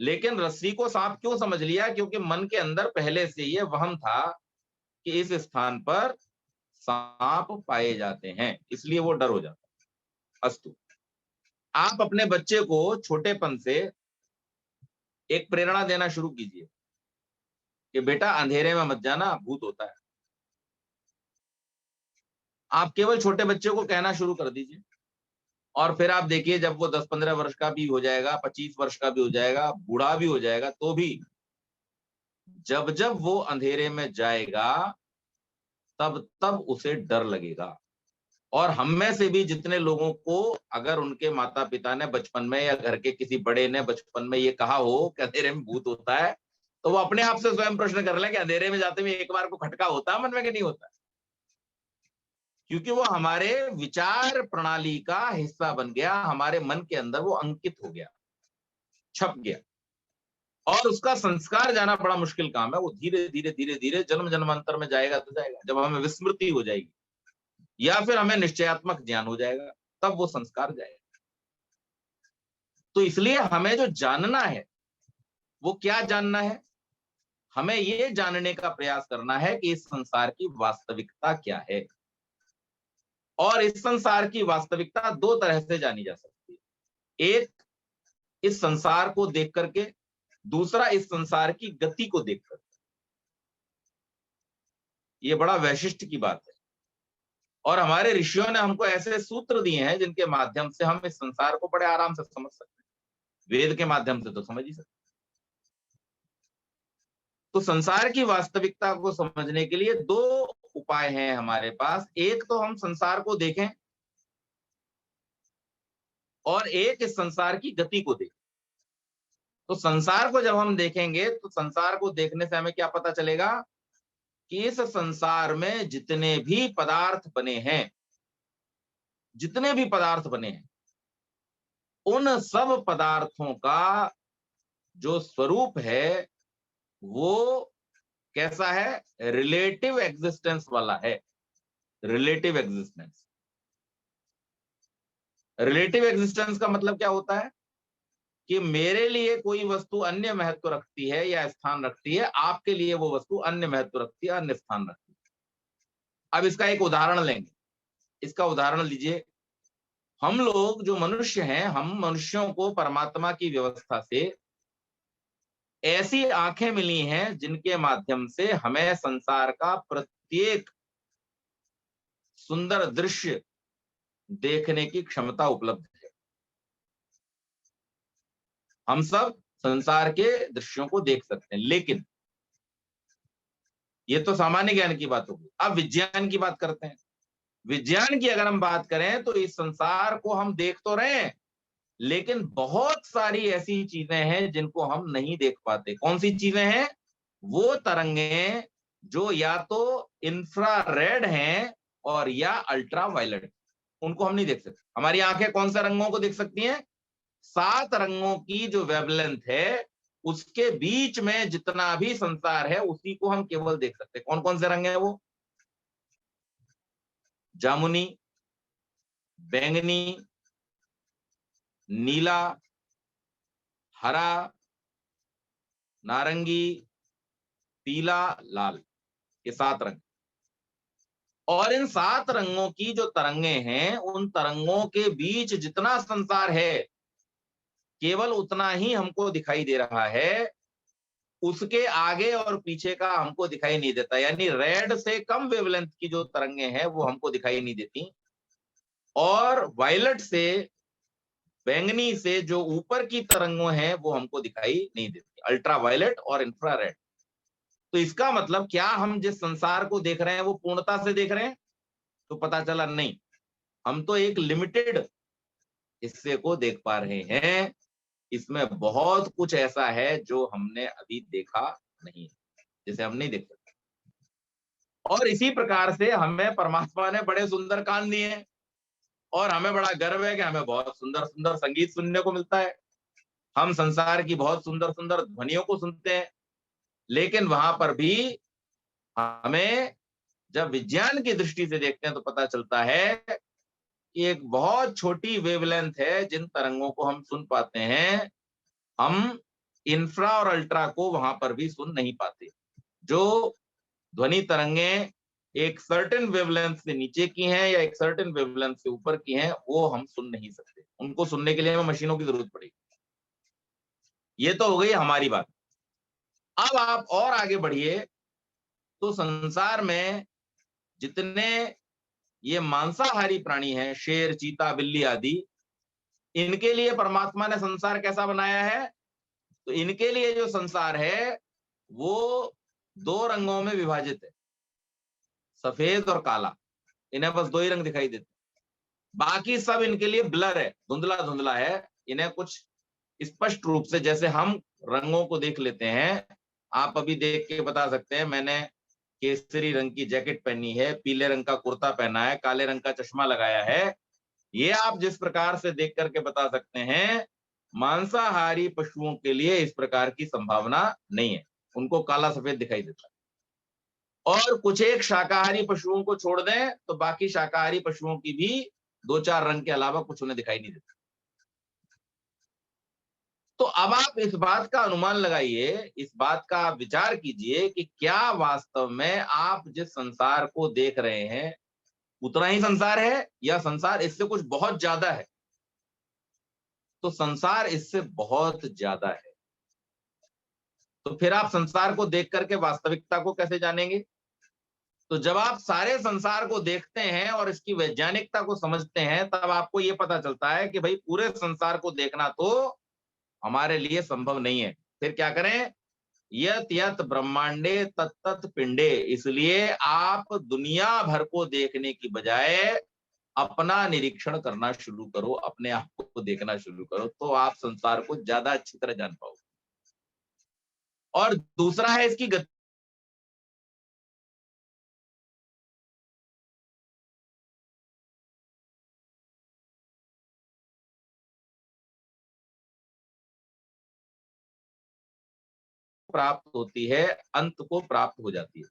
लेकिन रस्सी को सांप क्यों समझ लिया? क्योंकि मन के अंदर पहले से ये वहम था कि इस स्थान पर सांप पाए जाते हैं, इसलिए वो डर हो जाता है। अस्तु, आप अपने बच्चे को छोटेपन से एक प्रेरणा देना शुरू कीजिए कि बेटा अंधेरे में मत जाना, भूत होता है। आप केवल छोटे बच्चे को कहना शुरू कर दीजिए, और फिर आप देखिए जब वो 10-15 वर्ष का भी हो जाएगा, 25 वर्ष का भी हो जाएगा, बूढ़ा भी हो जाएगा, तो भी जब जब वो अंधेरे में जाएगा तब तब उसे डर लगेगा। और हम में से भी जितने लोगों को अगर उनके माता पिता ने बचपन में या घर के किसी बड़े ने बचपन में ये कहा हो कि अंधेरे में भूत होता है, तो वो अपने आप से स्वयं प्रश्न कर लें कि अंधेरे में जाते हुए एक बार को खटका होता है मन में कि नहीं होता? क्योंकि वो हमारे विचार प्रणाली का हिस्सा बन गया, हमारे मन के अंदर वो अंकित हो गया, छप गया, और उसका संस्कार जाना बड़ा मुश्किल काम है। वो धीरे धीरे धीरे धीरे जन्म जन्मांतर में जाएगा तो जाएगा, जब हमें विस्मृति हो जाएगी या फिर हमें निश्चयात्मक ज्ञान हो जाएगा, तब वो संस्कार जाएगा। तो इसलिए हमें जो जानना है वो क्या जानना है? हमें ये जानने का प्रयास करना है कि इस संसार की वास्तविकता क्या है। और इस संसार की वास्तविकता दो तरह से जानी जा सकती है, एक इस संसार को देख करके, दूसरा इस संसार की गति को देखकर। ये बड़ा वैशिष्ट की बात है, और हमारे ऋषियों ने हमको ऐसे सूत्र दिए हैं जिनके माध्यम से हम इस संसार को बड़े आराम से समझ सकते हैं। वेद के माध्यम से तो समझ ही सकते। तो संसार की वास्तविकता को समझने के लिए दो उपाय हैं हमारे पास। एक तो हम संसार को देखें, और एक इस संसार की गति को देखें। तो संसार को जब हम देखेंगे तो संसार को देखने से हमें क्या पता चलेगा कि इस संसार में जितने भी पदार्थ बने हैं, जितने भी पदार्थ बने हैं, उन सब पदार्थों का जो स्वरूप है वो कैसा है? रिलेटिव एग्जिस्टेंस वाला है। Relative existence. रिलेटिव एग्जिस्टेंस का मतलब क्या होता है कि मेरे लिए कोई वस्तु अन्य महत्व रखती है या स्थान रखती है, आपके लिए वो वस्तु अन्य महत्व रखती है, अन्य स्थान रखती है। अब इसका एक उदाहरण लेंगे। इसका उदाहरण लीजिए, हम लोग जो मनुष्य हैं, हम मनुष्यों को परमात्मा की व्यवस्था से ऐसी आंखें मिली हैं जिनके माध्यम से हमें संसार का प्रत्येक सुंदर दृश्य देखने की क्षमता उपलब्ध है। हम सब संसार के दृश्यों को देख सकते हैं, लेकिन ये तो सामान्य ज्ञान की बात होगी। अब विज्ञान की बात करते हैं। विज्ञान की अगर हम बात करें तो इस संसार को हम देख तो रहे हैं, लेकिन बहुत सारी ऐसी चीजें हैं जिनको हम नहीं देख पाते। कौन सी चीजें हैं? वो तरंगें जो या तो इंफ्रारेड हैं और या अल्ट्रा वायलेट, उनको हम नहीं देख सकते। हमारी आंखें कौन से रंगों को देख सकती हैं? 7 रंगों की जो वेवलेंथ है उसके बीच में जितना भी संसार है उसी को हम केवल देख सकते हैं। कौन कौन से रंग है वो? जामुनी, बैंगनी, नीला, हरा, नारंगी, पीला, लाल, ये 7 रंग। और इन 7 रंगों की जो तरंगे हैं, उन तरंगों के बीच जितना संसार है केवल उतना ही हमको दिखाई दे रहा है, उसके आगे और पीछे का हमको दिखाई नहीं देता। यानी रेड से कम वेवलेंथ की जो तरंगे हैं वो हमको दिखाई नहीं देती, और वायलेट से, बैंगनी से जो ऊपर की तरंगें हैं वो हमको दिखाई नहीं देती, अल्ट्रा वायलेट और इंफ्रारेड। तो इसका मतलब क्या हम जिस संसार को देख रहे हैं वो पूर्णता से देख रहे हैं? तो पता चला नहीं, हम तो एक लिमिटेड हिस्से को देख पा रहे हैं। इसमें बहुत कुछ ऐसा है जो हमने अभी देखा नहीं, जिसे हम नहीं देख सकते। और इसी प्रकार से हमें परमात्मा ने बड़े सुंदर कान दिए हैं और हमें बड़ा गर्व है कि हमें बहुत सुंदर सुंदर संगीत सुनने को मिलता है। हम संसार की बहुत सुंदर सुंदर ध्वनियों को सुनते हैं, लेकिन वहां पर भी हमें जब विज्ञान की दृष्टि से देखते हैं तो पता चलता है कि एक बहुत छोटी वेवलेंथ है जिन तरंगों को हम सुन पाते हैं। हम इंफ्रा और अल्ट्रा को वहां पर भी सुन नहीं पाते। जो ध्वनि तरंगें एक सर्टेन वेवलेंथ से नीचे की हैं या एक सर्टेन वेवलेंथ से ऊपर की हैं, वो हम सुन नहीं सकते। उनको सुनने के लिए हमें मशीनों की जरूरत पड़ेगी। ये तो हो गई हमारी बात। अब आप और आगे बढ़िए तो संसार में जितने ये मांसाहारी प्राणी हैं, शेर, चीता, बिल्ली आदि, इनके लिए परमात्मा ने संसार कैसा बनाया है? तो इनके लिए जो संसार है वो 2 रंगों में विभाजित है, सफेद और काला। इन्हें बस 2 ही रंग दिखाई देते, बाकी सब इनके लिए ब्लर है, धुंधला धुंधला है। इन्हें कुछ स्पष्ट रूप से जैसे हम रंगों को देख लेते हैं, आप अभी देख के बता सकते हैं। मैंने केसरी रंग की जैकेट पहनी है, पीले रंग का कुर्ता पहना है, काले रंग का चश्मा लगाया है। ये आप जिस प्रकार से देख करके बता सकते हैं, मांसाहारी पशुओं के लिए इस प्रकार की संभावना नहीं है, उनको काला सफेद दिखाई देता है। और कुछ एक शाकाहारी पशुओं को छोड़ दें तो बाकी शाकाहारी पशुओं की भी 2-4 रंग के अलावा कुछ उन्हें दिखाई नहीं देता। तो अब आप इस बात का अनुमान लगाइए, इस बात का आप विचार कीजिए कि क्या वास्तव में आप जिस संसार को देख रहे हैं उतना ही संसार है या संसार इससे कुछ बहुत ज्यादा है? तो संसार इससे बहुत ज्यादा है। तो फिर आप संसार को देख करके वास्तविकता को कैसे जानेंगे? तो जब आप सारे संसार को देखते हैं और इसकी वैज्ञानिकता को समझते हैं, तब आपको यह पता चलता है कि भाई पूरे संसार को देखना तो हमारे लिए संभव नहीं है। फिर क्या करें? यत यत ब्रह्मांडे तत्तत पिंडे। इसलिए आप दुनिया भर को देखने की बजाय अपना निरीक्षण करना शुरू करो, अपने आप को देखना शुरू करो, तो आप संसार को ज्यादा अच्छी तरह जान पाओगे। और दूसरा है इसकी गति प्राप्त होती है, अंत को प्राप्त हो जाती है।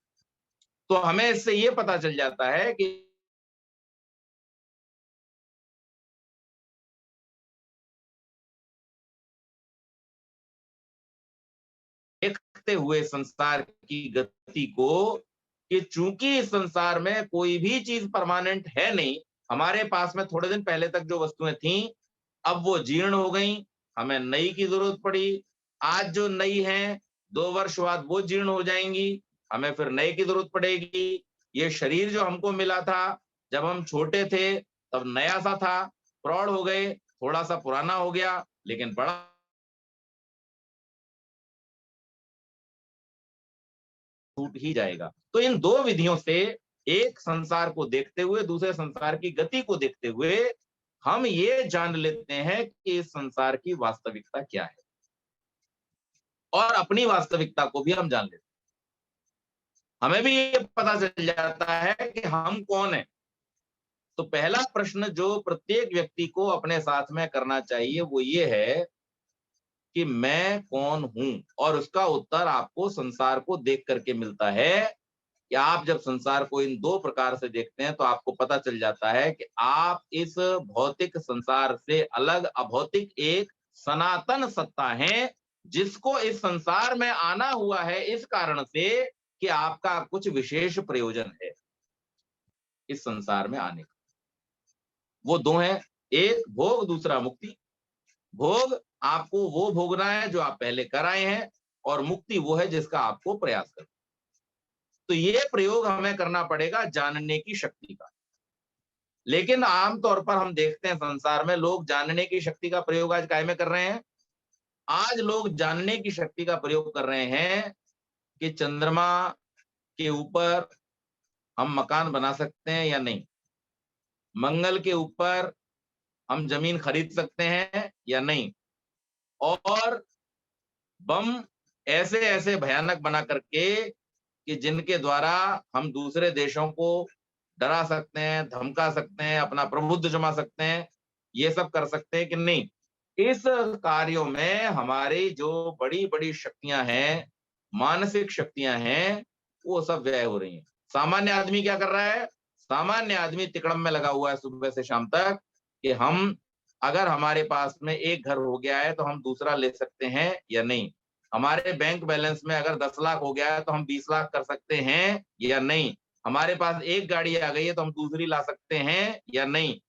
तो हमें इससे ये पता चल जाता है कि देखते हुए संसार की गति को, कि चूंकि इस संसार में कोई भी चीज परमानेंट है नहीं, हमारे पास में थोड़े दिन पहले तक जो वस्तुएं थीं अब वो जीर्ण हो गई, हमें नई की जरूरत पड़ी। आज जो नई है 2 वर्ष बाद वो जीर्ण हो जाएंगी, हमें फिर नए की जरूरत पड़ेगी। ये शरीर जो हमको मिला था जब हम छोटे थे तब नया सा था, प्रौढ़ हो गए थोड़ा सा पुराना हो गया, लेकिन बड़ा छूट ही जाएगा। तो इन दो विधियों से, एक संसार को देखते हुए दूसरे संसार की गति को देखते हुए, हम ये जान लेते हैं कि इस संसार की वास्तविकता क्या है, और अपनी वास्तविकता को भी हम जान लेते हैं। हमें भी ये पता चल जाता है कि हम कौन है। तो पहला प्रश्न जो प्रत्येक व्यक्ति को अपने साथ में करना चाहिए वो ये है कि मैं कौन हूं, और उसका उत्तर आपको संसार को देख करके मिलता है। कि आप जब संसार को इन दो प्रकार से देखते हैं तो आपको पता चल जाता है कि आप इस भौतिक संसार से अलग अभौतिक एक सनातन सत्ता हैं, जिसको इस संसार में आना हुआ है इस कारण से कि आपका कुछ विशेष प्रयोजन है इस संसार में आने का। वो दो हैं, एक भोग दूसरा मुक्ति। भोग आपको वो भोगना है जो आप पहले कर आए हैं, और मुक्ति वो है जिसका आपको प्रयास करना। तो ये प्रयोग हमें करना पड़ेगा जानने की शक्ति का। लेकिन आमतौर पर हम देखते हैं संसार में लोग जानने की शक्ति का प्रयोग आज काय में कर रहे हैं? आज लोग जानने की शक्ति का प्रयोग कर रहे हैं कि चंद्रमा के ऊपर हम मकान बना सकते हैं या नहीं, मंगल के ऊपर हम जमीन खरीद सकते हैं या नहीं, और बम ऐसे ऐसे भयानक बना करके कि जिनके द्वारा हम दूसरे देशों को डरा सकते हैं, धमका सकते हैं, अपना प्रभुत्व जमा सकते हैं, ये सब कर सकते हैं कि नहीं। इस कार्यों में हमारी जो बड़ी बड़ी शक्तियां हैं, मानसिक शक्तियां हैं, वो सब व्यय हो रही हैं। सामान्य आदमी क्या कर रहा है? सामान्य आदमी तिकड़म में लगा हुआ है सुबह से शाम तक कि हम, अगर हमारे पास में एक घर हो गया है तो हम दूसरा ले सकते हैं या नहीं, हमारे बैंक बैलेंस में अगर 10 लाख हो गया है तो हम 20 लाख कर सकते हैं या नहीं, हमारे पास एक गाड़ी आ गई है तो हम दूसरी ला सकते हैं या नहीं।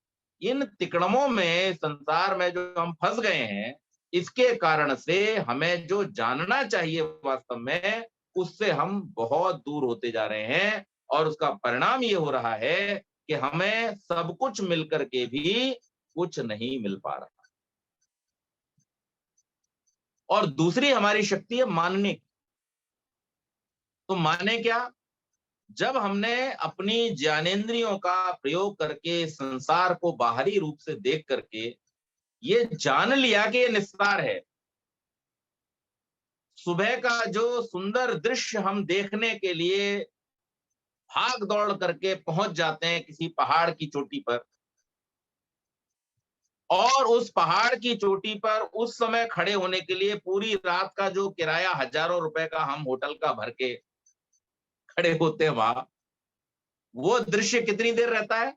इन तिकड़मों में, संसार में जो हम फंस गए हैं, इसके कारण से हमें जो जानना चाहिए वास्तव में, उससे हम बहुत दूर होते जा रहे हैं, और उसका परिणाम ये हो रहा है कि हमें सब कुछ मिलकर के भी कुछ नहीं मिल पा रहा। और दूसरी हमारी शक्ति है मानने की। तो माने क्या? जब हमने अपनी ज्ञानेंद्रियों का प्रयोग करके संसार को बाहरी रूप से देख करके ये जान लिया कि ये निस्तार है, सुबह का जो सुंदर दृश्य हम देखने के लिए भाग दौड़ करके पहुंच जाते हैं किसी पहाड़ की चोटी पर, और उस पहाड़ की चोटी पर उस समय खड़े होने के लिए पूरी रात का जो किराया हजारों रुपए का हम होटल का भर के खड़े होते हैं वहां, वो दृश्य कितनी देर रहता है?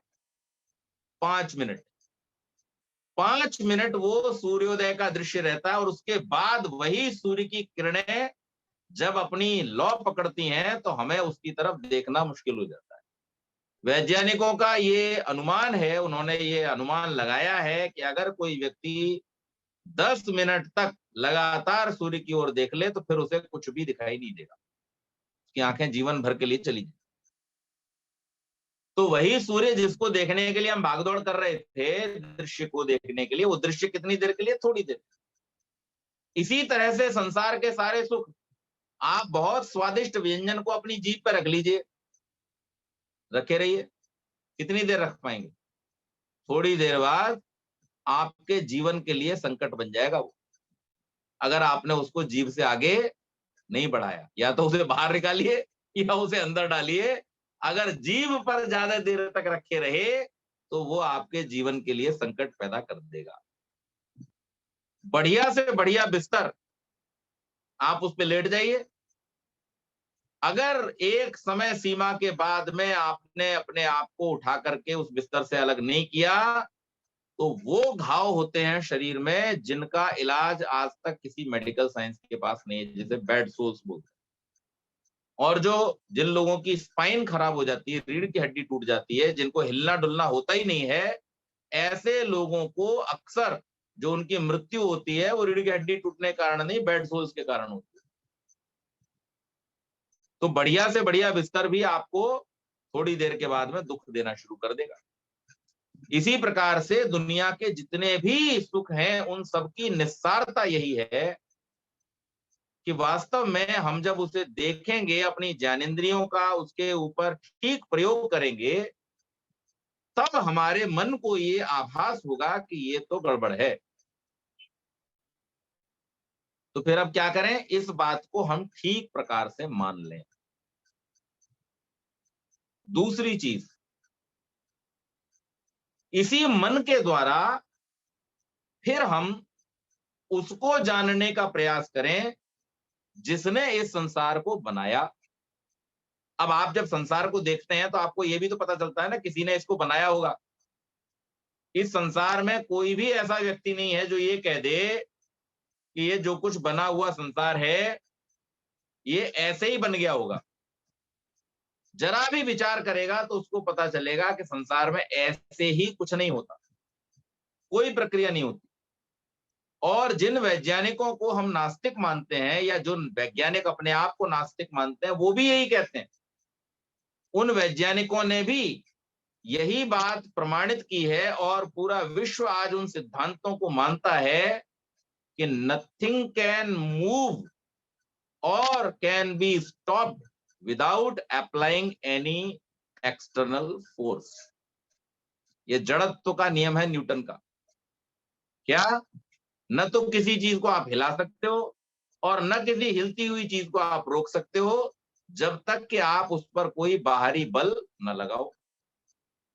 5 मिनट। 5 मिनट वो सूर्योदय का दृश्य रहता है, और उसके बाद वही सूर्य की किरणें जब अपनी लौ पकड़ती हैं तो हमें उसकी तरफ देखना मुश्किल हो जाता है। वैज्ञानिकों का ये अनुमान है, उन्होंने ये अनुमान लगाया है कि अगर कोई व्यक्ति 10 मिनट तक लगातार सूर्य की ओर देख ले तो फिर उसे कुछ भी दिखाई नहीं देगा, उसकी आंखें जीवन भर के लिए चली जाए। तो वही सूर्य जिसको देखने के लिए हम भागदौड़ कर रहे थे, दृश्य को देखने के लिए, वो दृश्य कितनी देर के लिए? थोड़ी देर। इसी तरह से संसार के सारे सुख, आप बहुत स्वादिष्ट व्यंजन को अपनी जीभ पर रख लीजिए, रखे रहिए, कितनी देर रख पाएंगे? थोड़ी देर बाद आपके जीवन के लिए संकट बन जाएगा वो, अगर आपने उसको जीभ से आगे नहीं बढ़ाया। या तो उसे बाहर निकालिए या उसे अंदर डालिए। अगर जीभ पर ज्यादा देर तक रखे रहे तो वो आपके जीवन के लिए संकट पैदा कर देगा। बढ़िया से बढ़िया बिस्तर, आप उस पे लेट जाइए। अगर एक समय सीमा के बाद में आपने अपने आप को उठा करके उस बिस्तर से अलग नहीं किया तो वो घाव होते हैं शरीर में जिनका इलाज आज तक किसी मेडिकल साइंस के पास नहीं है, जिसे बेड सोल्स बोलते हैं। और जिन लोगों की स्पाइन खराब हो जाती है, रीढ़ की हड्डी टूट जाती है, जिनको हिलना डुलना होता ही नहीं है, ऐसे लोगों को अक्सर जो उनकी मृत्यु होती है वो रीढ़ की हड्डी टूटने के कारण नहीं, बेड सोल्स के कारण होती है। तो बढ़िया से बढ़िया बिस्तर भी आपको थोड़ी देर के बाद में दुख देना शुरू कर देगा। इसी प्रकार से दुनिया के जितने भी सुख हैं उन सबकी निस्सारता यही है कि वास्तव में हम जब उसे देखेंगे, अपनी ज्ञानेंद्रियों का उसके ऊपर ठीक प्रयोग करेंगे, तब हमारे मन को ये आभास होगा कि ये तो गड़बड़ है। तो फिर अब क्या करें? इस बात को हम ठीक प्रकार से मान लें। दूसरी चीज, इसी मन के द्वारा फिर हम उसको जानने का प्रयास करें जिसने इस संसार को बनाया। अब आप जब संसार को देखते हैं तो आपको यह भी तो पता चलता है ना, किसी ने इसको बनाया होगा। इस संसार में कोई भी ऐसा व्यक्ति नहीं है जो ये कह दे कि ये जो कुछ बना हुआ संसार है ये ऐसे ही बन गया होगा। जरा भी विचार करेगा तो उसको पता चलेगा कि संसार में ऐसे ही कुछ नहीं होता, कोई प्रक्रिया नहीं होती। और जिन वैज्ञानिकों को हम नास्तिक मानते हैं या जो वैज्ञानिक अपने आप को नास्तिक मानते हैं वो भी यही कहते हैं। उन वैज्ञानिकों ने भी यही बात प्रमाणित की है और पूरा विश्व आज उन सिद्धांतों को मानता है कि नथिंग कैन मूव और can be stopped without applying any external force. ये जड़त्व का नियम है न्यूटन का। क्या? न तो किसी चीज को आप हिला सकते हो और न किसी हिलती हुई चीज को आप रोक सकते हो जब तक कि आप उस पर कोई बाहरी बल न लगाओ।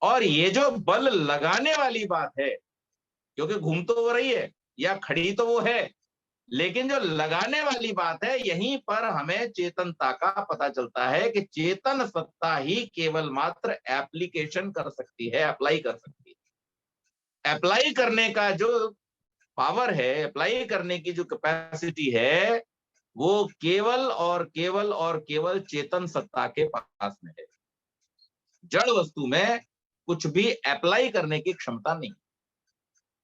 और ये जो बल लगाने वाली बात है, क्योंकि घूम तो हो रही है या खड़ी तो वो है, लेकिन जो लगाने वाली बात है यहीं पर हमें चेतनता का पता चलता है कि चेतन सत्ता ही केवल मात्र एप्लीकेशन कर सकती है, अप्लाई कर सकती है। अप्लाई करने का जो पावर है, अप्लाई करने की जो कैपेसिटी है, वो केवल और केवल और केवल चेतन सत्ता के पास में है। जड़ वस्तु में कुछ भी अप्लाई करने की क्षमता नहीं।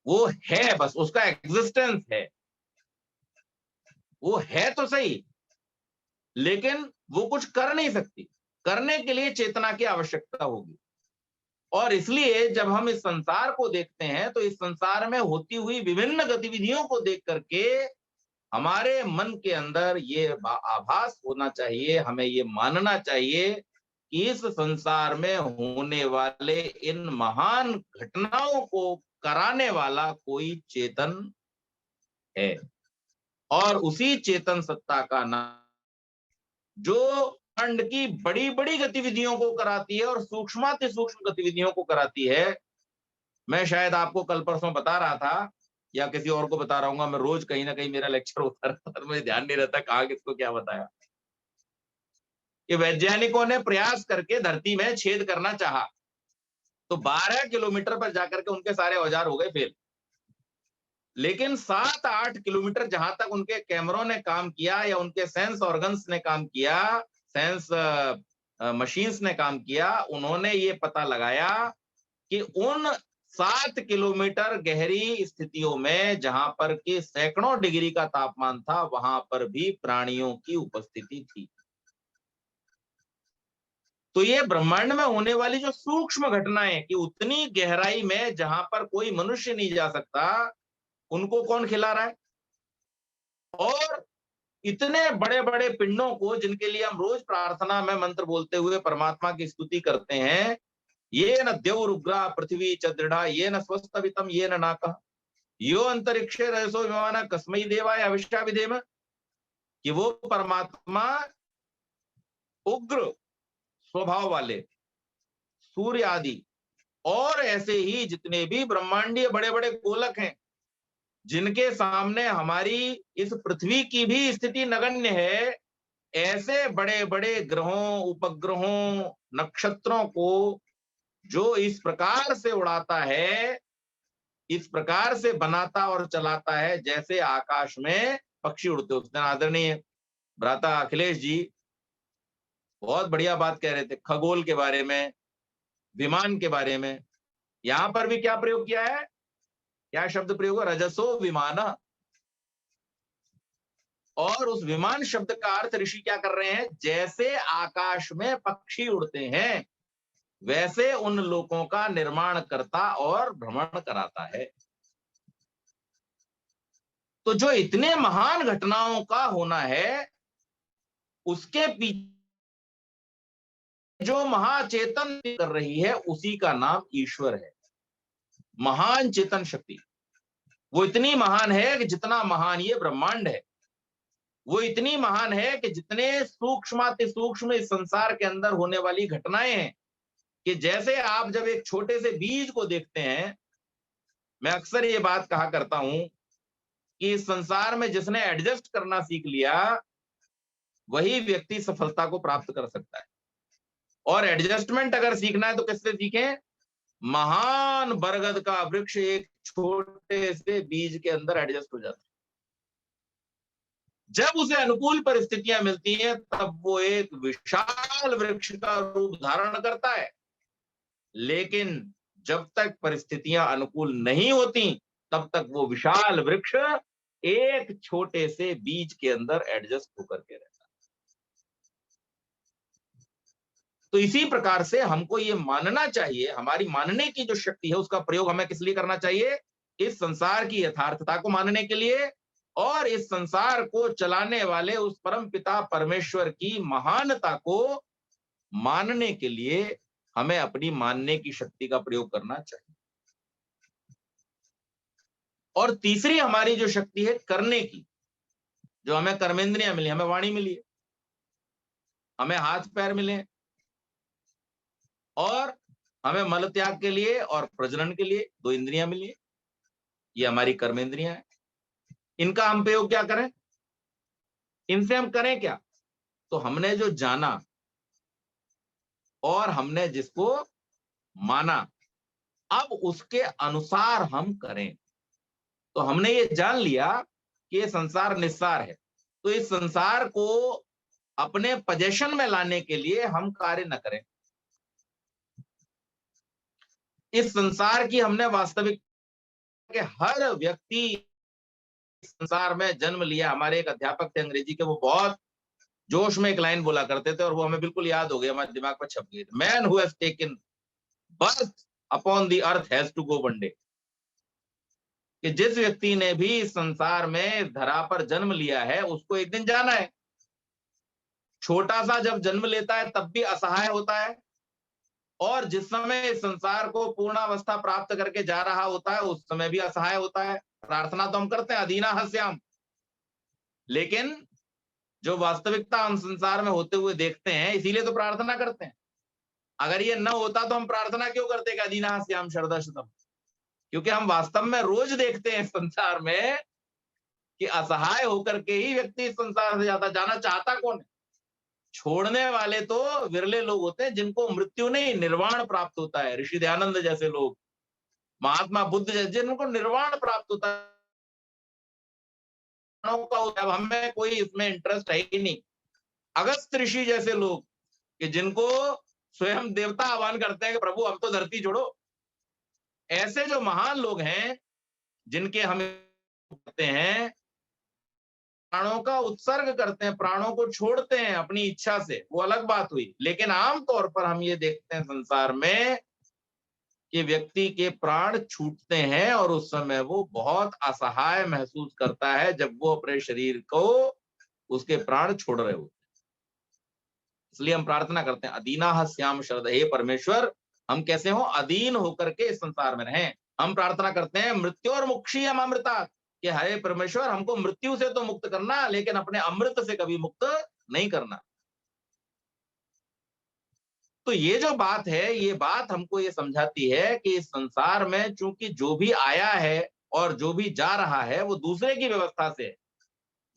वो है, बस उसका एग्जिस्टेंस है, वो है तो सही, लेकिन वो कुछ कर नहीं सकती। करने के लिए चेतना की आवश्यकता होगी। और इसलिए जब हम इस संसार को देखते हैं तो इस संसार में होती हुई विभिन्न गतिविधियों को देख करके हमारे मन के अंदर ये आभास होना चाहिए, हमें ये मानना चाहिए कि इस संसार में होने वाले इन महान घटनाओं को कराने वाला कोई चेतन है। और उसी चेतन सत्ता का नाम जो खंड की बड़ी बड़ी गतिविधियों को कराती है और सूक्ष्माति सूक्ष्म गतिविधियों को कराती है। मैं शायद आपको कल परसों बता रहा था या किसी और को बता रहा हूँ, मैं रोज कहीं ना कहीं मेरा लेक्चर होता रहता है, मुझे ध्यान नहीं रहता कहाँ किसको क्या बताया। कि वैज्ञानिकों ने प्रयास करके धरती में छेद करना चाहा तो 12 किलोमीटर पर जाकर के उनके सारे औजार हो गए फेल। लेकिन 7-8 किलोमीटर जहां तक उनके कैमरों ने काम किया या उनके सेंस ऑर्गन्स ने काम किया, सेंस मशीन्स ने काम किया, उन्होंने ये पता लगाया कि उन 7 किलोमीटर गहरी स्थितियों में जहां पर कि सैकड़ों डिग्री का तापमान था, वहां पर भी प्राणियों की उपस्थिति थी। तो ये ब्रह्मांड में होने वाली जो सूक्ष्म घटनाएं कि उतनी गहराई में जहां पर कोई मनुष्य नहीं जा सकता, उनको कौन खिला रहा है? और इतने बड़े बड़े पिंडों को जिनके लिए हम रोज प्रार्थना में मंत्र बोलते हुए परमात्मा की स्तुति करते हैं, ये न द्यौरुग्रा पृथ्वी च दृढ़ा ये न स्वस्तवितम ये न नाकः यो अंतरिक्षे रहसो विमान कस्मै देवाय अविष्टा विधेम। कि वो परमात्मा उग्र स्वभाव वाले सूर्य आदि और ऐसे ही जितने भी ब्रह्मांडीय बड़े बड़े गोलक हैं, जिनके सामने हमारी इस पृथ्वी की भी स्थिति नगण्य है, ऐसे बड़े बड़े ग्रहों, उपग्रहों, नक्षत्रों को जो इस प्रकार से उड़ाता है, इस प्रकार से बनाता और चलाता है जैसे आकाश में पक्षी उड़ते। उस दिन आदरणीय भ्राता अखिलेश जी बहुत बढ़िया बात कह रहे थे खगोल के बारे में, विमान के बारे में। यहां पर भी क्या प्रयोग किया है, क्या शब्द प्रयोग है, रजसो विमान। और उस विमान शब्द का अर्थ ऋषि क्या कर रहे हैं, जैसे आकाश में पक्षी उड़ते हैं वैसे उन लोगों का निर्माण करता और भ्रमण कराता है। तो जो इतने महान घटनाओं का होना है, उसके पीछे जो महाचेतन कर रही है उसी का नाम ईश्वर है। महान चेतन शक्ति वो इतनी महान है कि जितना महान ये ब्रह्मांड है, वो इतनी महान है कि जितने सूक्ष्माति सूक्ष्म इस संसार के अंदर होने वाली घटनाएं हैं, कि जैसे आप जब एक छोटे से बीज को देखते हैं, मैं अक्सर ये बात कहा करता हूं कि इस संसार में जिसने एडजस्ट करना सीख लिया वही व्यक्ति सफलता को प्राप्त कर सकता है। और एडजस्टमेंट अगर सीखना है तो किससे सीखें, महान बरगद का वृक्ष एक छोटे से बीज के अंदर एडजस्ट हो जाता है। जब उसे अनुकूल परिस्थितियां मिलती हैं तब वो एक विशाल वृक्ष का रूप धारण करता है। लेकिन जब तक परिस्थितियां अनुकूल नहीं होती तब तक वो विशाल वृक्ष एक छोटे से बीज के अंदर एडजस्ट होकर के रहता है। तो इसी प्रकार से हमको ये मानना चाहिए, हमारी मानने की जो शक्ति है उसका प्रयोग हमें किस लिए करना चाहिए, इस संसार की यथार्थता को मानने के लिए और इस संसार को चलाने वाले उस परम पिता परमेश्वर की महानता को मानने के लिए हमें अपनी मानने की शक्ति का प्रयोग करना चाहिए। और तीसरी हमारी जो शक्ति है करने की, जो हमें कर्मेंद्रियां मिली, हमें वाणी मिली है, हमें हाथ पैर मिले और हमें मल त्याग के लिए और प्रजनन के लिए 2 इंद्रियां मिली है, ये हमारी कर्मेंद्रियां हैं। इनका हम प्रयोग क्या करें, इनसे हम करें क्या, तो हमने जो जाना और हमने जिसको माना अब उसके अनुसार हम करें। तो हमने ये जान लिया कि ये संसार निस्सार है, तो इस संसार को अपने पोजीशन में लाने के लिए हम कार्य न करें। इस संसार की हमने वास्तविक के हर व्यक्ति संसार में जन्म लिया। हमारे एक अध्यापक थे अंग्रेजी के, वो बहुत जोश में एक लाइन बोला करते थे और वो हमें बिल्कुल याद हो गई, हमारे दिमाग पर छप गई। Man who has taken birth upon the earth has to go one day. कि जिस व्यक्ति ने भी इस संसार में धरा पर जन्म लिया है उसको एक दिन जाना है। छोटा सा जब जन्म लेता है तब भी असहाय होता है और जिस समय इस संसार को पूर्णावस्था प्राप्त करके जा रहा होता है उस समय भी असहाय होता है। प्रार्थना तो हम करते हैं अधीना हस्याम, लेकिन जो वास्तविकता हम संसार में होते हुए देखते हैं इसीलिए तो प्रार्थना करते हैं। अगर ये न होता तो हम प्रार्थना क्यों करते कि अधीना हस्याम शरदा शतम, क्योंकि हम वास्तव में रोज देखते हैं संसार में कि असहाय होकर के ही व्यक्ति इस संसार से जाना चाहता कौन है। छोड़ने वाले तो विरले लोग होते हैं जिनको मृत्यु नहीं निर्वाण प्राप्त होता है। ऋषि दयानंद जैसे लोग, महात्मा बुद्ध जैसे, जिनको निर्वाण प्राप्त होता है। अब हमें कोई इसमें इंटरेस्ट है ही नहीं। अगस्त ऋषि जैसे लोग कि जिनको स्वयं देवता आह्वान करते हैं कि प्रभु अब तो धरती छोड़ो। ऐसे जो महान लोग हैं जिनके हम कहते हैं प्राणों का उत्सर्ग करते हैं, प्राणों को छोड़ते हैं अपनी इच्छा से, वो अलग बात हुई। लेकिन आमतौर पर हम ये देखते हैं संसार में कि व्यक्ति के प्राण छूटते हैं और उस समय वो बहुत असहाय महसूस करता है जब वो अपने शरीर को उसके प्राण छोड़ रहे होते हैं। इसलिए हम प्रार्थना करते हैं अदीना हस्याम शरद, हे परमेश्वर हम कैसे हो, अधीन होकर के इस संसार में रहें। हम प्रार्थना करते हैं मृत्यु और मुक्षी हम अमृता, कि हरे परमेश्वर हमको मृत्यु से तो मुक्त करना, लेकिन अपने अमृत से कभी मुक्त नहीं करना। तो ये जो बात है, ये बात हमको ये समझाती है कि इस संसार में चूंकि जो भी आया है और जो भी जा रहा है वो दूसरे की व्यवस्था से है।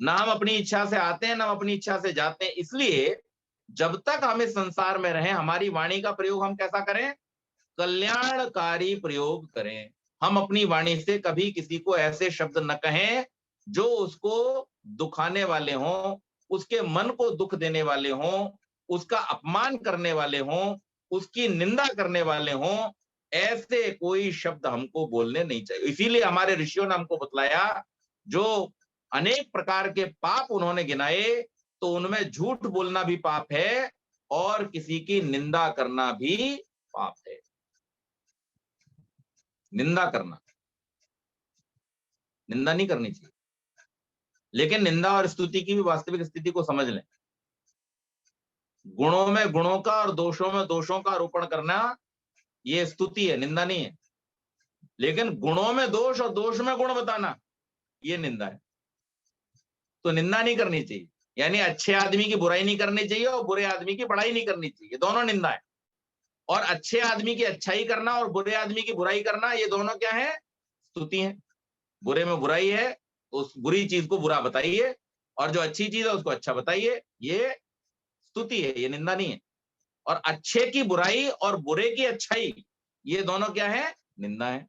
ना हम अपनी इच्छा से आते हैं, ना हम अपनी इच्छा से जाते हैं। इसलिए जब तक हम इस संसार में रहें, हमारी वाणी का प्रयोग हम कैसा करें? कल्याणकारी प्रयोग करें। हम अपनी वाणी से कभी किसी को ऐसे शब्द न कहें जो उसको दुखाने वाले हों, उसके मन को दुख देने वाले हों, उसका अपमान करने वाले हों, उसकी निंदा करने वाले हों। ऐसे कोई शब्द हमको बोलने नहीं चाहिए। इसीलिए हमारे ऋषियों ने हमको बतलाया, जो अनेक प्रकार के पाप उन्होंने गिनाए, तो उनमें झूठ बोलना भी पाप है और किसी की निंदा करना भी पाप है। निंदा करना, निंदा नहीं करनी चाहिए, लेकिन निंदा और स्तुति की भी वास्तविक स्थिति को समझ लें। गुणों में गुणों का और दोषों में दोषों का आरोपण करना, ये स्तुति है, निंदा नहीं है। लेकिन गुणों में दोष और दोष में गुण बताना, ये निंदा है। तो निंदा नहीं करनी चाहिए, यानी अच्छे आदमी की बुराई नहीं करनी चाहिए और बुरे आदमी की बड़ाई नहीं करनी चाहिए, दोनों निंदा है। और अच्छे आदमी की अच्छाई करना और बुरे आदमी की बुराई करना, ये दोनों क्या है? स्तुति है। बुरे में बुराई है तो उस बुरी चीज को बुरा बताइए, और जो अच्छी चीज है उसको अच्छा बताइए, ये स्तुति है, ये निंदा नहीं है। और अच्छे की बुराई और बुरे की अच्छाई, ये दोनों क्या है? निंदा है।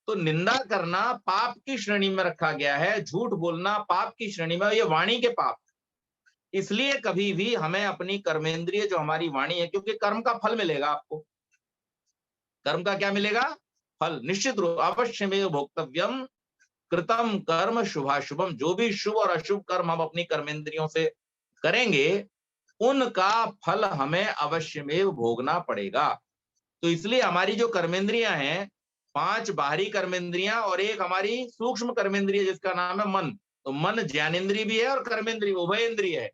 तो निंदा करना पाप की श्रेणी में रखा गया है, झूठ बोलना पाप की श्रेणी में, ये वाणी के पाप। इसलिए कभी भी हमें अपनी कर्मेंद्रिय जो हमारी वाणी है, क्योंकि कर्म का फल मिलेगा आपको। कर्म का क्या मिलेगा? फल। निश्चित रूप अवश्यमेव भोक्तव्यम कृतम कर्म शुभाशुभम। जो भी शुभ और अशुभ कर्म हम अपनी कर्मेंद्रियों से करेंगे, उनका फल हमें अवश्यमेव भोगना पड़ेगा। तो इसलिए हमारी जो कर्मेंद्रियां हैं, 5 बाहरी कर्मेंद्रियां और एक हमारी सूक्ष्म कर्मेंद्रिय जिसका नाम है मन। तो मन ज्ञानेंद्रिय भी है और कर्मेंद्रिय, उभयेंद्रिय है।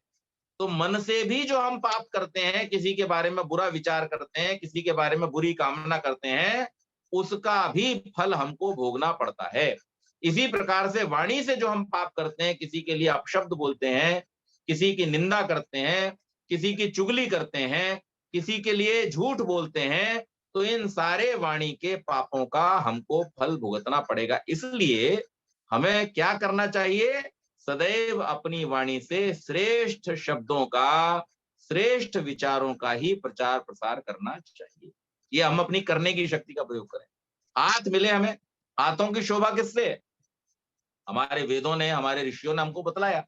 तो मन से भी जो हम पाप करते हैं, किसी के बारे में बुरा विचार करते हैं, किसी के बारे में बुरी कामना करते हैं, उसका भी फल हमको भोगना पड़ता है। इसी प्रकार से वाणी से जो हम पाप करते हैं, किसी के लिए अपशब्द बोलते हैं, किसी की निंदा करते हैं, किसी की चुगली करते हैं, किसी के लिए झूठ बोलते हैं, तो इन सारे वाणी के पापों का हमको फल भुगतना पड़ेगा। इसलिए हमें क्या करना चाहिए? सदैव अपनी वाणी से श्रेष्ठ शब्दों का, श्रेष्ठ विचारों का ही प्रचार प्रसार करना चाहिए। ये हम अपनी करने की शक्ति का प्रयोग करें। हाथ मिले हमें, हाथों की शोभा किससे है? हमारे वेदों ने, हमारे ऋषियों ने हमको बतलाया,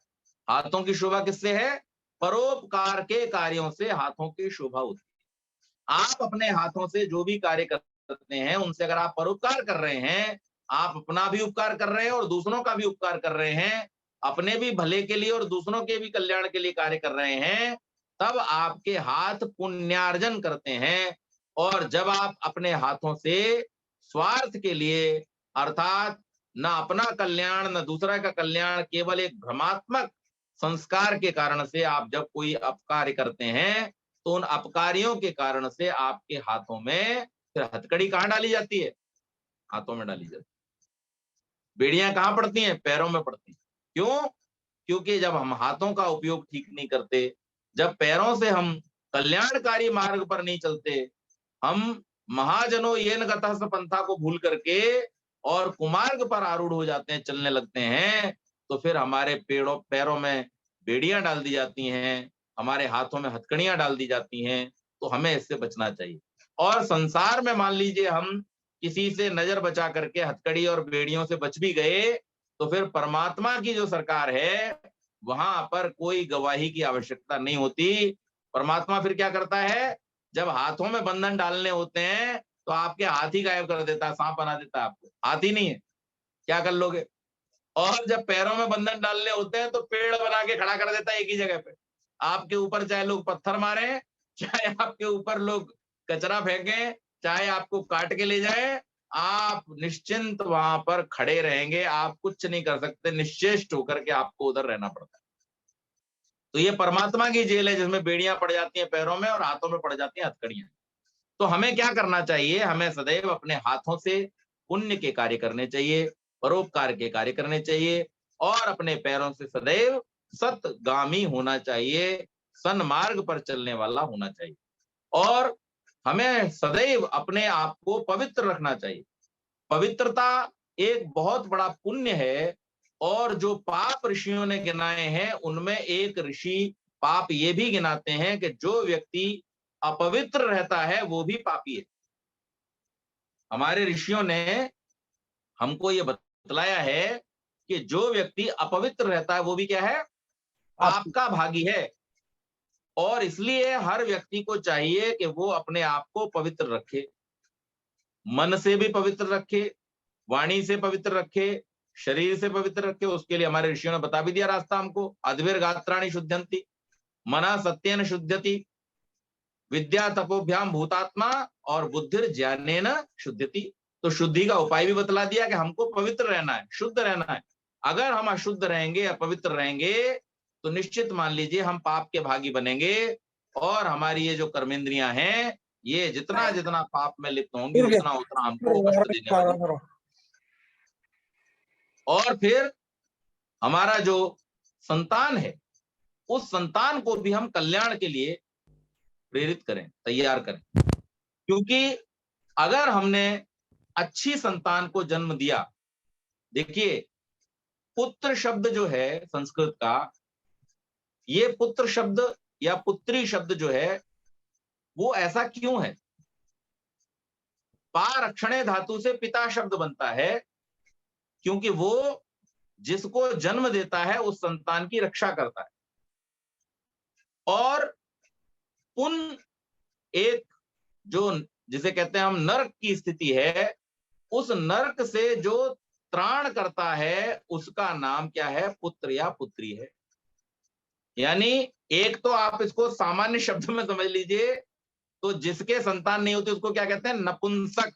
हाथों की शोभा किससे है? परोपकार के कार्यों से हाथों की शोभा होती है। आप अपने हाथों से जो भी कार्य करते हैं, उनसे अगर आप परोपकार कर रहे हैं, आप अपना भी उपकार कर रहे हैं और दूसरों का भी उपकार कर रहे हैं, अपने भी भले के लिए और दूसरों के भी कल्याण के लिए कार्य कर रहे हैं, तब आपके हाथ पुण्यार्जन करते हैं। और जब आप अपने हाथों से स्वार्थ के लिए, अर्थात न अपना कल्याण न दूसरा का कल्याण, केवल एक भ्रमात्मक संस्कार के कारण से आप जब कोई अपकार्य करते हैं, तो उन अपकारियों के कारण से आपके हाथों में फिर हथकड़ी कहाँ डाली जाती है? हाथों में डाली जाती है। बेड़ियां कहाँ पड़ती हैं? पैरों में पड़ती हैं। क्यों? क्योंकि जब हम हाथों का उपयोग ठीक नहीं करते, जब पैरों से हम कल्याणकारी मार्ग पर नहीं चलते, हम महाजनों येन गतः स पंथा को भूल करके और कुमार्ग पर आरूढ़ हो जाते हैं, चलने लगते हैं, तो फिर हमारे पैरों में बेड़ियां डाल दी जाती हैं, हमारे हाथों में हथकड़ियां डाल दी जाती हैं। तो हमें इससे बचना चाहिए। और संसार में मान लीजिए हम किसी से नजर बचा करके हथकड़ी और बेड़ियों से बच भी गए, तो फिर परमात्मा की जो सरकार है, वहां पर कोई गवाही की आवश्यकता नहीं होती। परमात्मा फिर क्या करता है? जब हाथों में बंधन डालने होते हैं, तो आपके हाथ ही गायब कर देता है, सांप बना देता है आपको। हाथ ही नहीं है, क्या कर लोगे? और जब पैरों में बंधन डालने होते हैं, तो पेड़ बना के खड़ा कर देता है एक ही जगह पे। आपके ऊपर चाहे लोग पत्थर मारे, चाहे आपके ऊपर लोग कचरा फेंके, चाहे आपको काट के ले जाए, आप निश्चिंत वहां पर खड़े रहेंगे, आप कुछ नहीं कर सकते, निश्चेष्ट होकर के आपको उधर रहना पड़ता है। तो ये परमात्मा की जेल है, जिसमें बेड़ियां पड़ जाती हैं पैरों में और हाथों में पड़ जाती हैं हथकड़ियां। तो हमें क्या करना चाहिए? हमें सदैव अपने हाथों से पुण्य के कार्य करने चाहिए। परोपकार के कार्य करने चाहिए और अपने पैरों से सदैव सतगामी होना चाहिए, सन्मार्ग पर चलने वाला होना चाहिए और हमें सदैव अपने आप को पवित्र रखना चाहिए। पवित्रता एक बहुत बड़ा पुण्य है और जो पाप ऋषियों ने गिनाए हैं उनमें एक ऋषि पाप ये भी गिनाते हैं कि जो व्यक्ति अपवित्र रहता है वो भी पापी है। हमारे ऋषियों ने हमको ये बतलाया है कि जो व्यक्ति अपवित्र रहता है वो भी क्या है, पाप का भागी है। और इसलिए हर व्यक्ति को चाहिए कि वो अपने आप को पवित्र रखे, मन से भी पवित्र रखे, वाणी से पवित्र रखे, शरीर से पवित्र रखे। उसके लिए हमारे ऋषियों ने बता भी दिया रास्ता हमको। अद्विर्गात्राणि शुद्धंति, मना सत्येन शुद्धति, विद्या तपोभ्याम भूतात्मा और बुद्धिर ज्ञानेन शुद्धति। तो शुद्धि का उपाय भी बतला दिया कि हमको पवित्र रहना है, शुद्ध रहना है। अगर हम अशुद्ध रहेंगे, अपवित्र रहेंगे तो निश्चित मान लीजिए हम पाप के भागी बनेंगे और हमारी ये जो कर्मेंद्रियां हैं ये जितना जितना पाप में लिप्त होंगी उतना उतना हमको कष्ट देने वाली। और फिर हमारा जो संतान है उस संतान को भी हम कल्याण के लिए प्रेरित करें, तैयार करें। क्योंकि अगर हमने अच्छी संतान को जन्म दिया, देखिए पुत्र शब्द जो है संस्कृत का, ये पुत्र शब्द या पुत्री शब्द जो है वो ऐसा क्यों है? पारक्षणे धातु से पिता शब्द बनता है क्योंकि वो जिसको जन्म देता है उस संतान की रक्षा करता है। और पुन एक जो जिसे कहते हैं हम नरक की स्थिति है, उस नरक से जो त्राण करता है उसका नाम क्या है? पुत्र या पुत्री है। यानी एक तो आप इसको सामान्य शब्द में समझ लीजिए, तो जिसके संतान नहीं होती उसको क्या कहते हैं? नपुंसक।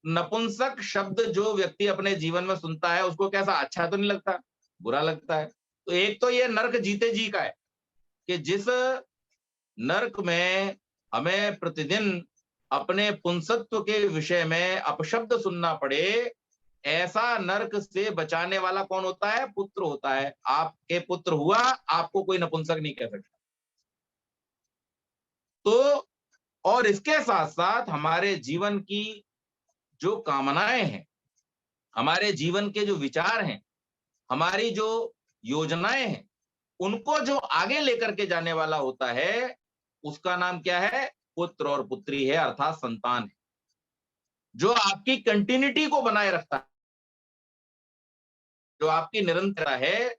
नपुंसक शब्द जो व्यक्ति अपने जीवन में सुनता है उसको कैसा, अच्छा तो नहीं लगता, बुरा लगता है। तो एक तो ये नरक जीते जी का है कि जिस नरक में हमें प्रतिदिन अपने पुंसत्व के विषय में अपशब्द सुनना पड़े, ऐसा नरक से बचाने वाला कौन होता है? पुत्र होता है। आपके पुत्र हुआ, आपको कोई नपुंसक नहीं कह सकता। तो और इसके साथ साथ हमारे जीवन की जो कामनाएं हैं, हमारे जीवन के जो विचार हैं, हमारी जो योजनाएं हैं, उनको जो आगे लेकर के जाने वाला होता है उसका नाम क्या है? पुत्र और पुत्री है, अर्थात संतान है, जो आपकी कंटिन्यूटी को बनाए रखता है, जो आपकी निरंतरता है।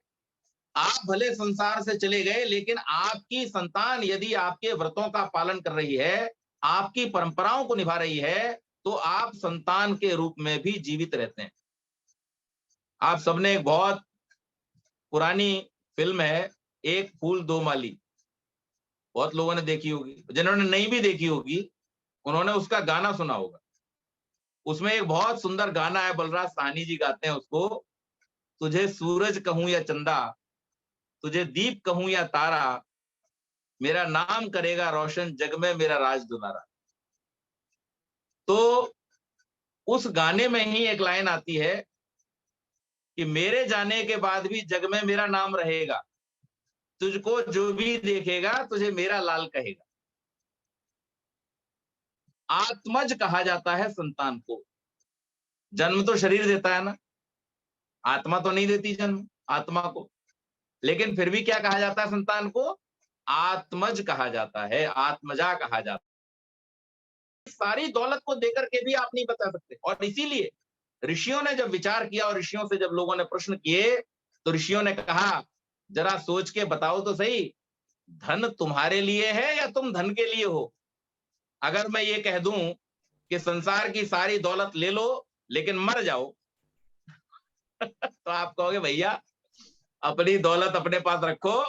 आप भले संसार से चले गए लेकिन आपकी संतान यदि आपके व्रतों का पालन कर रही है, आपकी परंपराओं को निभा रही है, तो आप संतान के रूप में भी जीवित रहते हैं। आप सबने एक बहुत पुरानी फिल्म है एक फूल दो माली, बहुत लोगों ने देखी होगी। जिन्होंने नहीं भी देखी होगी उन्होंने उसका गाना सुना होगा। उसमें एक बहुत सुंदर गाना है, बलराज साहनी जी गाते हैं उसको। तुझे सूरज कहूं या चंदा, तुझे दीप कहूं या तारा, मेरा नाम करेगा रोशन जग में मेरा राज दुलारा। तो उस गाने में ही एक लाइन आती है कि मेरे जाने के बाद भी जग में मेरा नाम रहेगा, तुझको जो भी देखेगा तुझे मेरा लाल कहेगा। आत्मज कहा जाता है संतान को। जन्म तो शरीर देता है ना, आत्मा तो नहीं देती जन्म आत्मा को, लेकिन फिर भी क्या कहा जाता है संतान को? आत्मज कहा जाता है, आत्मजा कहा जाता है। सारी दौलत को देकर के भी आप नहीं बता सकते। और इसीलिए ऋषियों ने जब विचार किया और ऋषियों से जब लोगों ने प्रश्न किए तो ऋषियों ने कहा जरा सोच के बताओ तो सही, धन तुम्हारे लिए है या तुम धन के लिए हो? अगर मैं ये कह दूं कि संसार की सारी दौलत ले लो लेकिन मर जाओ तो आप कहोगे भैया अपनी दौलत अपने पास रखो,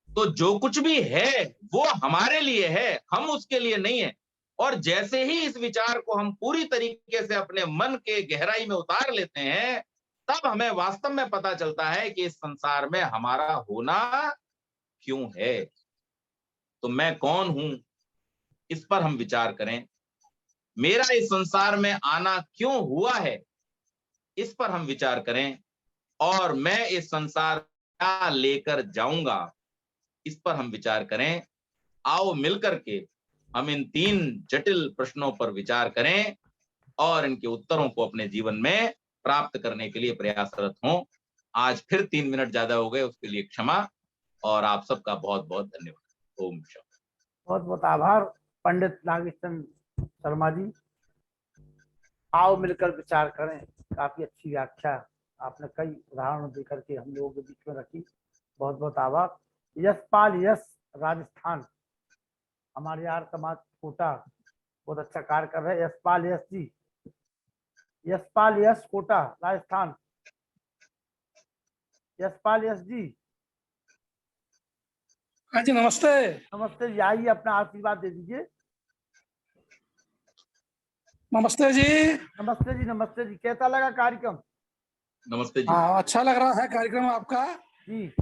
तो जो कुछ भी है वो हमारे लिए है, हम उसके लिए नहीं है। और जैसे ही इस विचार को हम पूरी तरीके से अपने मन के गहराई में उतार लेते हैं, तब हमें वास्तव में पता चलता है कि इस संसार में हमारा होना क्यों है। तो मैं कौन हूं, इस पर हम विचार करें। मेरा इस संसार में आना क्यों हुआ है, इस पर हम विचार करें। और मैं इस संसार क्या लेकर जाऊंगा, इस पर हम विचार करें। आओ मिलकर के हम इन 3 जटिल प्रश्नों पर विचार करें और इनके उत्तरों को अपने जीवन में प्राप्त करने के लिए प्रयासरत हों। आज फिर 3 मिनट ज्यादा हो गए, उसके लिए क्षमा, और आप सबका बहुत बहुत धन्यवाद। ओम शांति। बहुत बहुत आभार पंडित नागेश्वर शर्मा जी। आओ मिलकर विचार करें, काफी अच्छी व्याख्या आपने कई उदाहरण देकर के हम लोगों के बीच में रखी। बहुत बहुत आभार। यशपाल यश राजस्थान, हमारे यार समाज कोटा बहुत अच्छा कार्य कर रहे हैं। यशपाल यश जी, यशपाल यश कोटा राजस्थान। यशपाल यश जी, हाँ जी, नमस्ते। नमस्ते जी, आइए अपना आशीर्वाद दे दीजिए। नमस्ते जी। नमस्ते जी, नमस्ते जी, कैसा लगा कार्यक्रम? नमस्ते जी। हाँ, अच्छा लग रहा है कार्यक्रम आपका। जी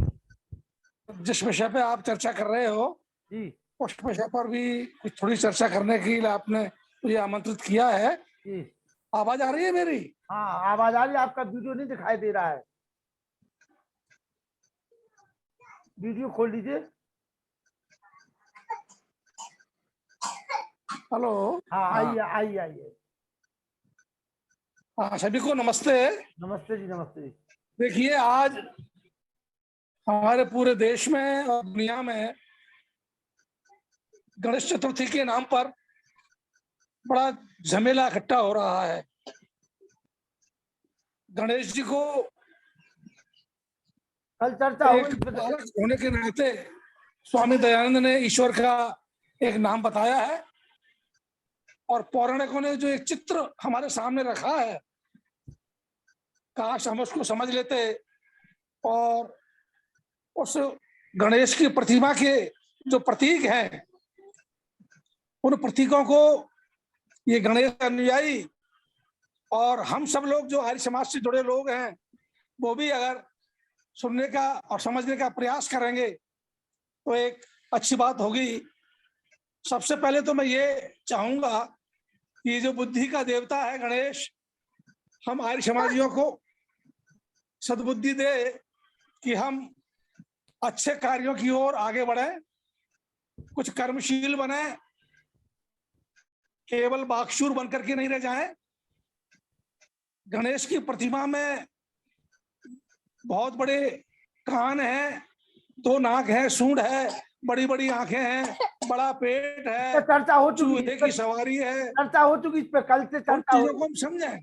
जिस विषय पे आप चर्चा कर रहे हो, जी उस विषय पर भी कुछ थोड़ी चर्चा करने के लिए आपने मुझे आमंत्रित किया है। जी। आवाज आ रही है मेरी? हाँ, आवाज आ रही है। आपका वीडियो नहीं दिखाई दे रहा है, वीडियो खोल लीजिए। हेलो। हाँ, आइए आइए आइए। हाँ, सभी को नमस्ते। नमस्ते जी, नमस्ते जी। देखिए, आज हमारे पूरे देश में और दुनिया में गणेश चतुर्थी के नाम पर बड़ा झमेला इकट्ठा हो रहा है। गणेश जी को कल चर्चा हुई, एक बालक होने के नाते स्वामी दयानंद ने ईश्वर का एक नाम बताया है, और पौराणिकों ने जो एक चित्र हमारे सामने रखा है, काश हम उसको समझ लेते और उस गणेश की प्रतिमा के जो प्रतीक हैं, उन प्रतीकों को ये गणेश अनुयायी और हम सब लोग जो आर्य समाज से जुड़े लोग हैं, वो भी अगर सुनने का और समझने का प्रयास करेंगे तो एक अच्छी बात होगी। सबसे पहले तो मैं ये चाहूंगा कि जो बुद्धि का देवता है गणेश, हम आर्य समाजियों को सद्बुद्धि दे कि हम अच्छे कार्यों की ओर आगे बढ़े, कुछ कर्मशील बने, केवल बाकशूर बनकर के नहीं रह जाएं। गणेश की प्रतिमा में बहुत बड़े कान हैं, 2 नाक है, सूंड है, बड़ी बड़ी आंखें हैं, बड़ा पेट है, चर्चा हो चुकी चूहे की सवारी है। चर्चा हो चुकी इस पे, कल से चर्चा हो। चीजों को हम समझें।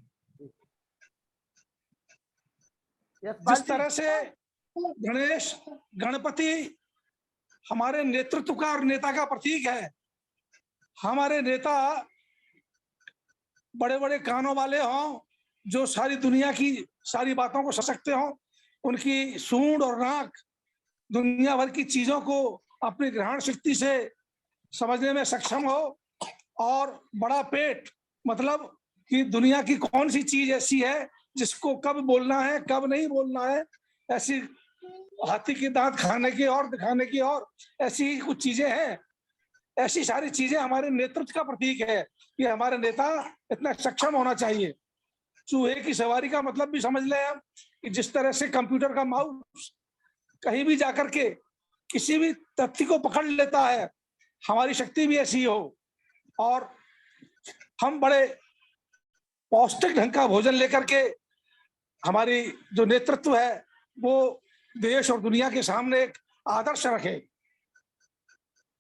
जिस तरह से गणेश गणपति हमारे नेतृत्व का और नेता का प्रतीक है, हमारे नेता बड़े बड़े कानों वाले हों, जो सारी दुनिया की सारी बातों को समझ सकते हों, उनकी सूंड और नाक दुनिया भर की चीजों को अपनी ग्रहण शक्ति से समझने में सक्षम हो, और बड़ा पेट मतलब कि दुनिया की कौन सी चीज ऐसी है जिसको कब बोलना है कब नहीं बोलना है, ऐसी हाथी के दांत खाने की और दिखाने की और ऐसी कुछ चीजें हैं। ऐसी सारी चीजें हमारे नेतृत्व का प्रतीक है कि हमारे नेता इतना सक्षम होना चाहिए। चूहे की सवारी का मतलब भी समझ लें हम, कि जिस तरह से कंप्यूटर का माउस कहीं भी जाकर के किसी भी तथ्य को पकड़ लेता है, हमारी शक्ति भी ऐसी हो, और हम बड़े पौष्टिक ढंग का भोजन लेकर के हमारी जो नेतृत्व है वो देश और दुनिया के सामने एक आदर्श रखे।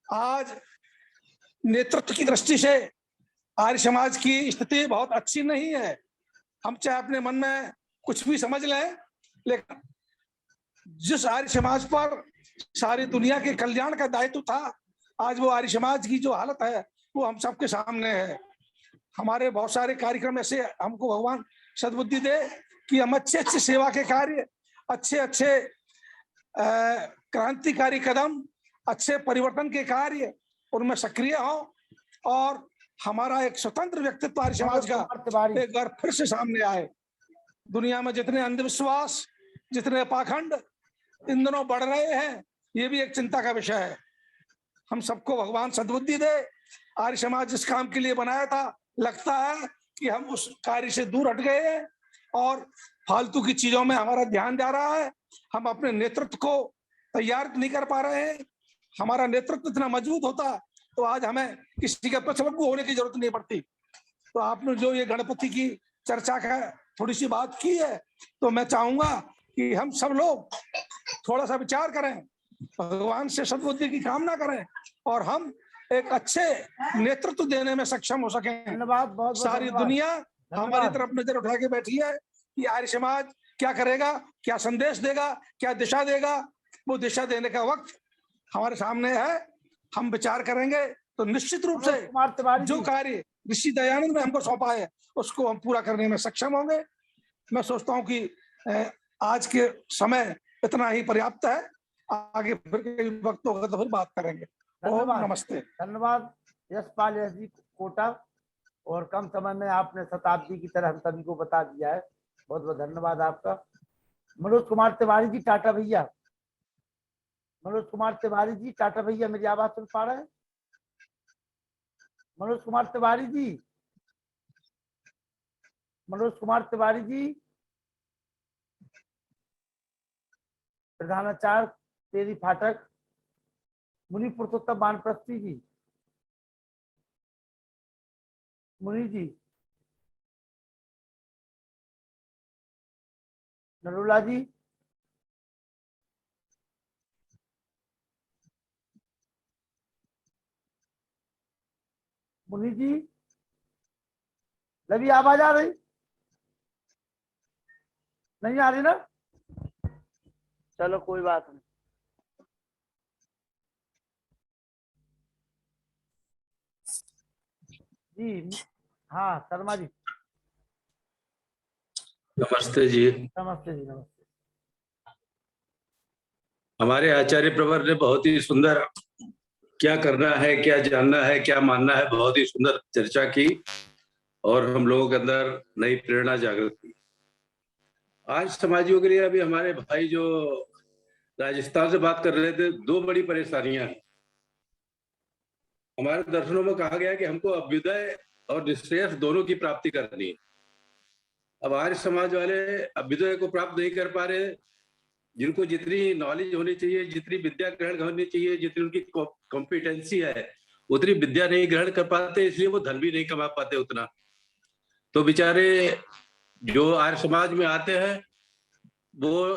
आज नेतृत्व की दृष्टि से आर्य समाज की स्थिति बहुत अच्छी नहीं है। हम चाहे अपने मन में कुछ भी समझ लें, लेकिन जिस आर्य समाज पर सारी दुनिया के कल्याण का दायित्व था, आज वो आर्य समाज की जो हालत है वो हम सबके सामने है। हमारे बहुत सारे कार्यक्रम ऐसे हमको भगवान सद्बुद्धि दे कि हम अच्छे अच्छे सेवा के कार्य, अच्छे अच्छे क्रांतिकारी कदम, अच्छे परिवर्तन के कार्य उनमें सक्रिय हों, और हमारा एक स्वतंत्र व्यक्तित्व आर्य समाज का एक बार फिर से सामने आए। दुनिया में जितने अंधविश्वास, जितने पाखंड इन दिनों बढ़ रहे हैं, ये भी एक चिंता का विषय है। हम सबको भगवान सद्बुद्धि दे। आर्य समाज जिस काम के लिए बनाया था, लगता है कि हम उस कार्य से दूर हट गए हैं और फालतू की चीजों में हमारा ध्यान जा रहा है। हम अपने नेतृत्व को तैयार नहीं कर पा रहे हैं। हमारा नेतृत्व इतना मजबूत होता तो आज हमें किसी के पक्षभक्ति होने की जरूरत नहीं पड़ती। तो आपने जो ये गणपति की चर्चा का थोड़ी सी बात की है, तो मैं चाहूंगा कि हम सब लोग थोड़ा सा विचार करें, भगवान से सद्बुद्धि की कामना करें और हम एक अच्छे नेतृत्व देने में सक्षम हो सकें। धन्यवाद, बहुत सारी धन्यवाद। दुनिया हमारी धन्यवाद। तरफ नजर उठा के बैठी है कि आर्य समाज क्या करेगा, क्या संदेश देगा, क्या दिशा देगा। वो दिशा देने का वक्त हमारे सामने है। हम विचार करेंगे तो निश्चित रूप से मनोज कुमार तिवारी जो जी। कार्य ऋषि दयानंद ने हमको सौंपा है उसको हम पूरा करने में सक्षम होंगे। मैं सोचता हूँ कि आज के समय इतना ही पर्याप्त है। आगे फिर कई वक्त होगा तो फिर बात करेंगे। ओम धन्यवाद। नमस्ते। धन्यवाद यशपाल यश जी कोटा, और कम समय में आपने शताब्दी की तरह हम सभी को बता दिया है। बहुत बहुत धन्यवाद आपका। मनोज कुमार तिवारी जी, टाटा भैया। मनोज कुमार तिवारी जी, टाटा भैया, मेरी आवाज सुन पा रहे हैं? मनोज कुमार तिवारी जी, मनोज कुमार तिवारी जी, प्रधानाचार्य तेरी फाटक, मुनि पुरुषोत्तम वानप्रस्थी जी, मुनि जी, नरूला जी, मुनि जी, लवी आवाज आ रही? नहीं आ रही ना? चलो कोई बात नहीं। जी हाँ, शर्मा जी। नमस्ते जी। नमस्ते जी, नमस्ते। हमारे आचार्य प्रवर ने बहुत ही सुंदर क्या करना है, क्या जानना है, क्या मानना है, बहुत ही सुंदर चर्चा की और हम लोगों के अंदर नई प्रेरणा जागृत की। आज समाजियों के लिए अभी हमारे भाई जो राजस्थान से बात कर रहे थे, दो बड़ी परेशानियां हैं। हमारे दर्शनों में कहा गया कि हमको अभ्युदय और निश्रेयस दोनों की प्राप्ति करनी है। अब आर्य समाज वाले अभ्युदय को प्राप्त नहीं कर पा रहे। जिनको जितनी नॉलेज होनी चाहिए, जितनी विद्या ग्रहण होनी चाहिए, जितनी उनकी कॉम्पिटेंसी है, उतनी विद्या नहीं ग्रहण कर पाते, इसलिए वो धन भी नहीं कमा पाते उतना। तो बेचारे जो आर्य समाज में आते हैं वो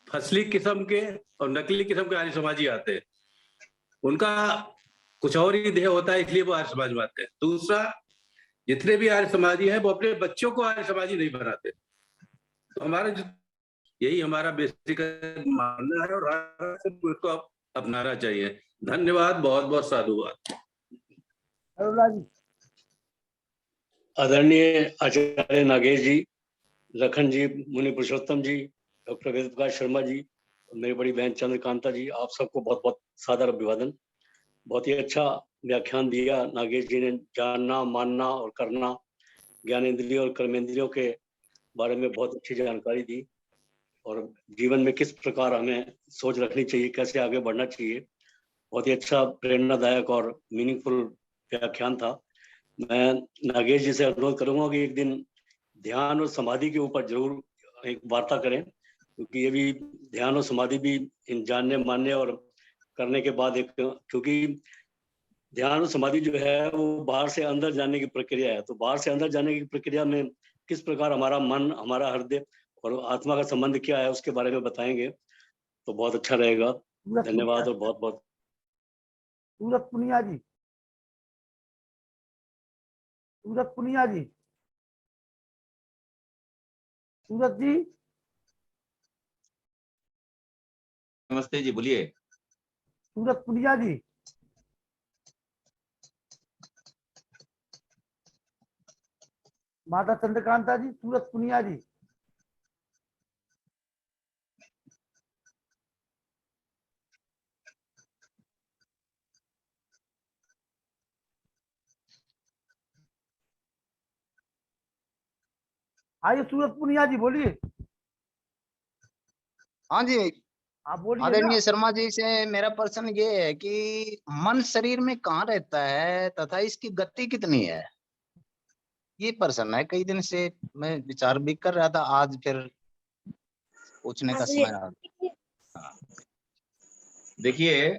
फसली किस्म के और नकली किस्म के आर्य समाजी आते हैं। उनका कुछ और ही ध्येय होता है, इसलिए वो आर्य समाज में आते हैं। दूसरा, जितने भी आर्य समाजी हैं वो अपने बच्चों को आर्य समाजी नहीं बनाते। तो हमारा यही हमारा बेसिक मानना है और इसको अपनाना चाहिए। धन्यवाद, बहुत बहुत साधुवाद। नरूला जी। आदरणीय आचार्य नागेश जी, लखन जी, मुनि पुरुषोत्तम जी, डॉक्टर वेद प्रकाश शर्मा जी, मेरी बड़ी बहन चंद्रकांता जी, आप सबको बहुत बहुत सादर अभिवादन। बहुत ही अच्छा व्याख्यान दिया नागेश जी ने। जानना, मानना और करना, ज्ञानेंद्रियों और कर्मेंद्रियों के बारे में बहुत अच्छी जानकारी दी और जीवन में किस प्रकार हमें सोच रखनी चाहिए, कैसे आगे बढ़ना चाहिए। बहुत ही अच्छा, प्रेरणादायक और मीनिंगफुल व्याख्यान था। मैं नागेश जी से अनुरोध करूंगा कि एक दिन ध्यान और समाधि के ऊपर जरूर एक वार्ता करें, क्योंकि ये भी ध्यान और समाधि भी इन जानने, मानने और करने के बाद एक, क्योंकि ध्यान और समाधि जो है वो बाहर से अंदर जाने की प्रक्रिया है। तो बाहर से अंदर जाने की प्रक्रिया में किस प्रकार हमारा मन, हमारा हृदय और आत्मा का संबंध क्या है उसके बारे में बताएंगे तो बहुत अच्छा रहेगा। धन्यवाद और बहुत बहुत। सूरत पुनिया जी, सूरत पुनिया जी, सूरत जी। नमस्ते जी, बोलिए। सूरत पुनिया जी। माता चंद्रकांता जी, सूरत पुनिया जी। आइए सूरत पुनिया जी, बोलिए। हाँ जी, आप बोलिए ना। आदरणीय शर्मा जी से मेरा प्रश्न ये है कि मन शरीर में कहाँ रहता है तथा इसकी गति कितनी है? ये प्रश्न है, कई दिन से मैं विचार भी कर रहा था, आज फिर पूछने का समय आ गया। देखिए,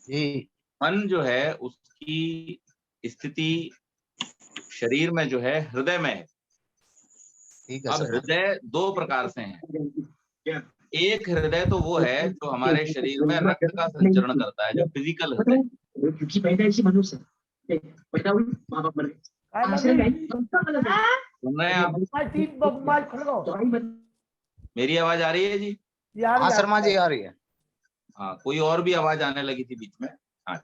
जी मन जो है उसकी स्थिति शरीर में जो है हृदय में है। ठीक है अब सर। हृदय दो प्रकार से हैं। एक हृदय तो वो है जो हमारे शरीर में रक्त का संचरण करता है, जो फिजिकल हृदय। सुन रहे हैं आप? मेरी आवाज आ रही है जी? हाँ शर्मा जी आ रही है। हाँ, कोई और भी आवाज आने लगी थी बीच में। हाँ,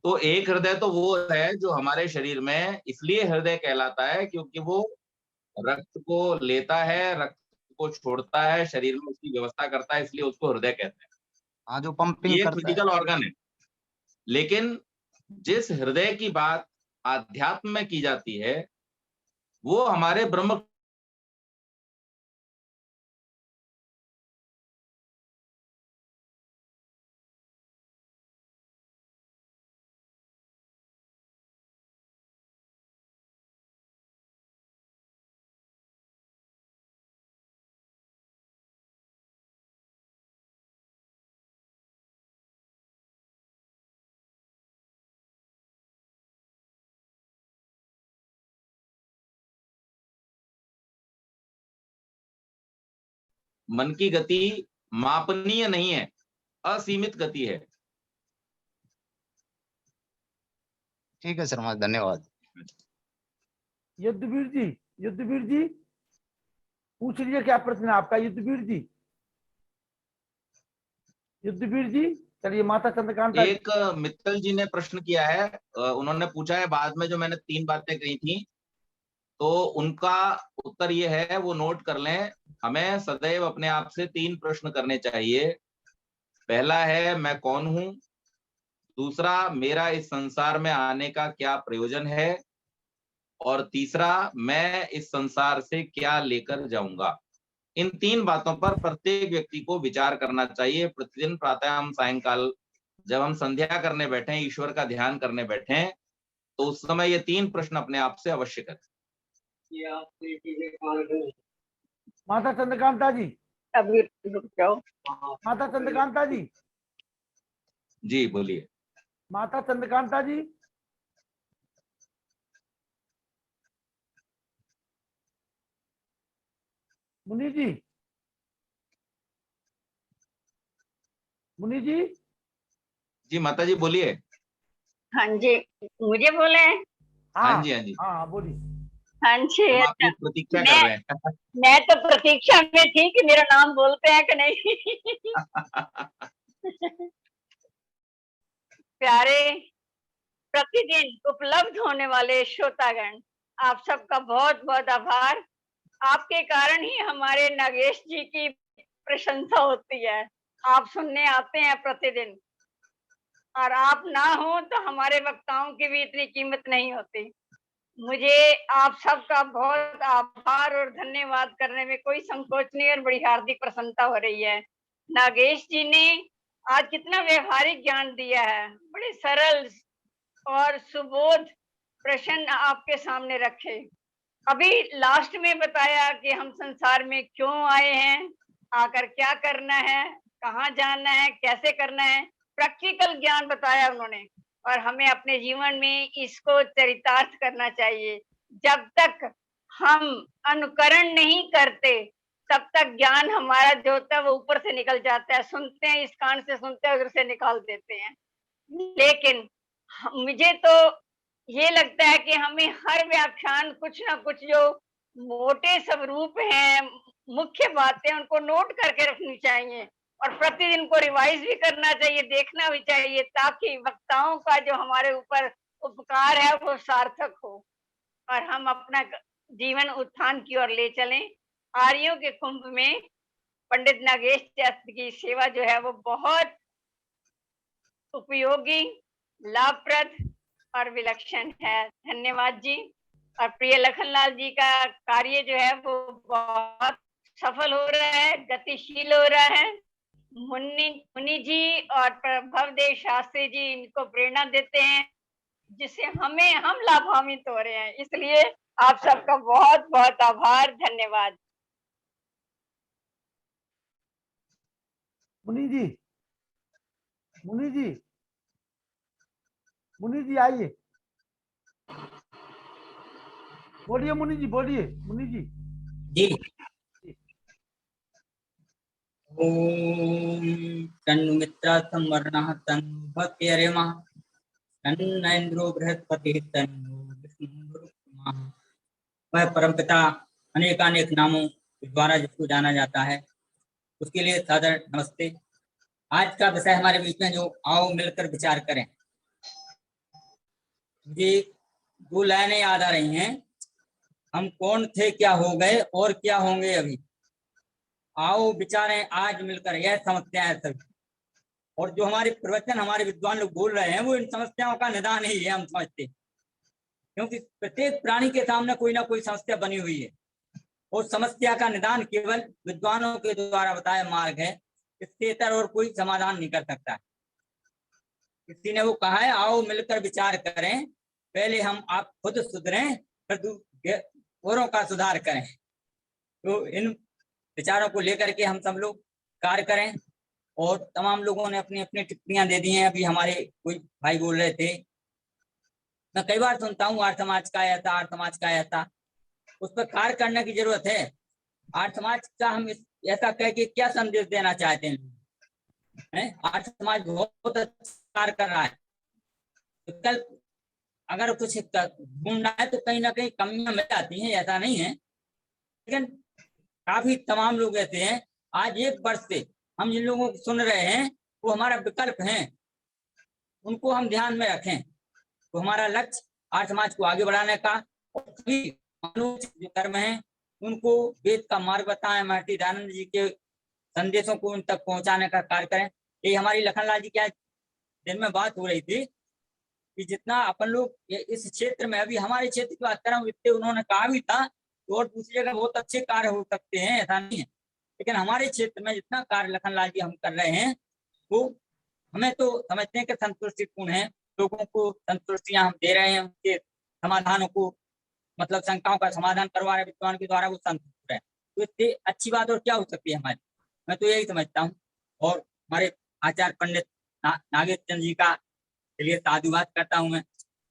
तो एक हृदय तो वो है जो हमारे शरीर में इसलिए हृदय कहलाता है क्योंकि वो रक्त को लेता है, रक्त को छोड़ता है, शरीर में उसकी व्यवस्था करता है, इसलिए उसको हृदय कहते हैं। हाँ, जो पंपिंग ये करता फिजिकल है। ऑर्गन है। लेकिन जिस हृदय की बात आध्यात्म में की जाती है वो हमारे ब्रह्म मन की गति मापनीय नहीं है, असीमित गति है। ठीक है शर्मा, धन्यवाद। युद्धवीर जी पूछ लीजिए, क्या प्रश्न है आपका युद्धवीर जी? चलिए माता चंद्रकांत। एक मित्तल जी ने प्रश्न किया है, उन्होंने पूछा है बाद में जो मैंने 3 बातें कही थी, तो उनका उत्तर ये है, वो नोट कर लें। हमें सदैव अपने आप से 3 प्रश्न करने चाहिए। पहला है मैं कौन हूं, दूसरा मेरा इस संसार में आने का क्या प्रयोजन है, और तीसरा मैं इस संसार से क्या लेकर जाऊंगा। इन 3 बातों पर प्रत्येक व्यक्ति को विचार करना चाहिए। प्रतिदिन प्रातः हम सायंकाल जब हम संध्या करने बैठे, ईश्वर का ध्यान करने बैठे, तो उस समय ये 3 प्रश्न अपने आप से अवश्य करें। माता चंद्रकांता जी, अभी रुक जाओ। माता चंद्रकांता जी। जी बोलिए। माता चंद्रकांता जी, मुनि जी। जी माता जी बोलिए। हाँ जी, मुझे बोले? हाँ जी। हाँ बोलिए। हाँ जी, हम आपकी प्रतीक्षा कर रहे हैं। मैं तो प्रतीक्षा में थी कि मेरा नाम बोलते हैं कि नहीं। प्यारे प्रतिदिन उपलब्ध होने वाले श्रोतागण, आप सबका बहुत बहुत आभार। आपके कारण ही हमारे नागेश जी की प्रशंसा होती है। आप सुनने आते हैं प्रतिदिन, और आप ना हो तो हमारे वक्ताओं की भी इतनी कीमत नहीं होती। मुझे आप सबका बहुत आभार और धन्यवाद करने में कोई संकोच नहीं और बड़ी हार्दिक प्रसन्नता हो रही है। नागेश जी ने आज कितना व्यवहारिक ज्ञान दिया है, बड़े सरल और सुबोध प्रश्न आपके सामने रखे। अभी लास्ट में बताया कि हम संसार में क्यों आए हैं, आकर क्या करना है, कहाँ जाना है, कैसे करना है, प्रैक्टिकल ज्ञान बताया उन्होंने, और हमें अपने जीवन में इसको चरितार्थ करना चाहिए। जब तक हम अनुकरण नहीं करते तब तक ज्ञान हमारा जो होता है वो ऊपर से निकल जाता है। सुनते हैं, इस कान से सुनते हैं, उधर से निकाल देते हैं। लेकिन मुझे तो ये लगता है कि हमें हर व्याख्यान कुछ ना कुछ जो मोटे स्वरूप हैं, मुख्य बातें, उनको नोट करके रखनी चाहिए और प्रतिदिन को रिवाइज भी करना चाहिए, देखना भी चाहिए, ताकि वक्ताओं का जो हमारे ऊपर उपकार है वो सार्थक हो और हम अपना जीवन उत्थान की ओर ले चलें। आर्यों के कुंभ में पंडित नागेश शास्त्री की सेवा जो है वो बहुत उपयोगी, लाभप्रद और विलक्षण है। धन्यवाद जी। और प्रिय लखनलाल जी का कार्य जो है वो बहुत सफल हो रहा है, गतिशील हो रहा है। मुनि जी और प्रभवदेव शास्त्री जी इनको प्रेरणा देते हैं, जिससे हम लाभान्वित हो रहे हैं। इसलिए आप सबका बहुत बहुत आभार, धन्यवाद। मुनि जी, मुनि जी, मुनि जी आइए, बोलिए मुनि जी, बोलिए मुनि जी। जी। ओम तन्नु मित्रा संवरणः तन्नु भक्तिरेमा तन्न इंद्रो बृहस्पति तन्नु विष्णु। वह परमपिता अनेकानेक नामों के द्वारा जिसको जाना जाता है, उसके लिए सादर नमस्ते। आज का विषय हमारे बीच में जो आओ मिलकर विचार करें, मुझे दो लाइनें याद आ रही हैं। हम कौन थे, क्या हो गए और क्या होंगे अभी। आओ विचारें आज मिलकर, यह समस्या है सभी। और जो हमारे प्रवचन हमारे विद्वान लोग बोल रहे हैं वो इन समस्याओं का निदान ही है, हम समझते, क्योंकि प्रत्येक प्राणी के सामने कोई ना कोई समस्या बनी हुई है और समस्या का निदान केवल विद्वानों के द्वारा बताया मार्ग है। इससे इतर और कोई समाधान नहीं कर सकता। किसी ने वो कहा है, आओ मिलकर विचार करें, पहले हम आप खुद सुधरें फिर औरों का सुधार करें। तो इन विचारों को लेकर के हम सब लोग कार्य करें। और तमाम लोगों ने अपनी अपनी टिप्पणियां दे दी हैं। अभी हमारे कोई भाई बोल रहे थे, मैं कई बार सुनता हूँ आर्य समाज का आया था, आर्य समाज का आया था। उस पर कार्य करने की जरूरत है। आर्य समाज का हम ऐसा कह के क्या संदेश देना चाहते हैं? आर्य समाज बहुत अच्छा कार्य कर रहा है। कल अगर कुछ ढूंढना है तो कहीं ना कहीं कमियां मिल जाती हैं, ऐसा नहीं है, लेकिन काफी तमाम लोग ऐसे हैं। आज एक वर्ष से हम जिन लोगों को सुन रहे हैं वो हमारा विकल्प हैं, उनको हम ध्यान में रखें। तो हमारा लक्ष्य आर्य समाज को आगे बढ़ाने का, और सभी जो कर्म हैं उनको वेद का मार्ग बताएं, महर्षि दयानंद जी के संदेशों को उन तक पहुंचाने का कार्य करें। ये हमारी लखनलाल जी क्या दिन में बात हो रही थी कि जितना अपन लोग इस क्षेत्र में, अभी हमारे क्षेत्र की बात कर रहा हूँ, इतने उन्होंने कहा भी था तो और दूसरी जगह बहुत अच्छे कार्य हो सकते हैं, ऐसा नहीं है, लेकिन हमारे क्षेत्र में जितना कार्य लखनलाल जी हम कर रहे हैं वो हमें तो समझते हैं कि संतुष्टिपूर्ण है। लोगों को संतुष्टियां हम दे रहे हैं, उनके समाधानों को, मतलब शंकाओं का समाधान करवा रहे विद्वान के द्वारा, वो संतुष्ट है। तो इससे अच्छी बात और क्या हो सकती है हमारी। मैं तो यही समझता हूँ। और हमारे आचार्य पंडित नागेश चंद्र जी का चलिए साधुवाद करता हूँ मैं,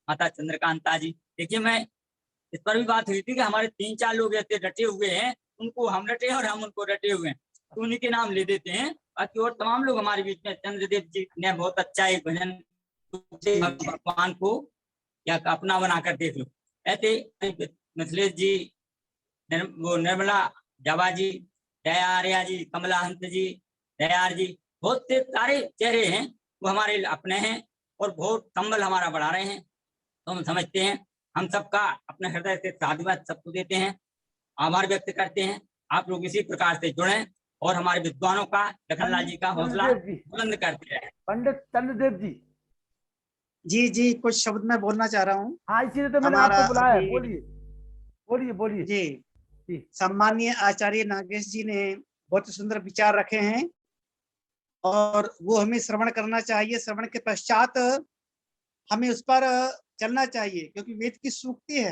माता चंद्रकांता जी। देखिए, मैं इस पर भी बात हुई थी कि हमारे 3-4 लोग ऐसे डटे हुए हैं, उनको हम रटे और हम उनको रटे हुए हैं, तो उन्हीं के नाम ले देते हैं। बाकी और तमाम लोग हमारे बीच में, चंद्रदेव जी ने बहुत अच्छा एक भजन, भगवान को क्या अपना बनाकर देख लो, ऐसे मिथिलेश जी, वो निर्मला जावा जी, दया आर्या जी, कमला हंस जी, दयार जी, बहुत से सारे चेहरे हैं वो हमारे अपने हैं और बहुत संबल हमारा बढ़ा रहे हैं। तो हम समझते हैं, हम सबका अपने हृदय से साधुवाद सबको देते हैं, आभार व्यक्त करते हैं। आप लोग इसी प्रकार से जुड़ें और हमारे विद्वानों का, लखनलाल जी का हौसला बुलंद करते हैं। पंडित चंद्रदेव जी। जी जी, कुछ शब्द मैं बोलना चाह रहा हूँ। हाँ, इसीलिए तो मैंने आपको बुलाया है। बोलिए बोलिए बोलिए। जी, सम्मानीय आचार्य नागेश जी ने बहुत सुंदर विचार रखे हैं और वो हमें श्रवण करना चाहिए। श्रवण के पश्चात हमें उस पर चलना चाहिए, क्योंकि वेद की सूक्ति है,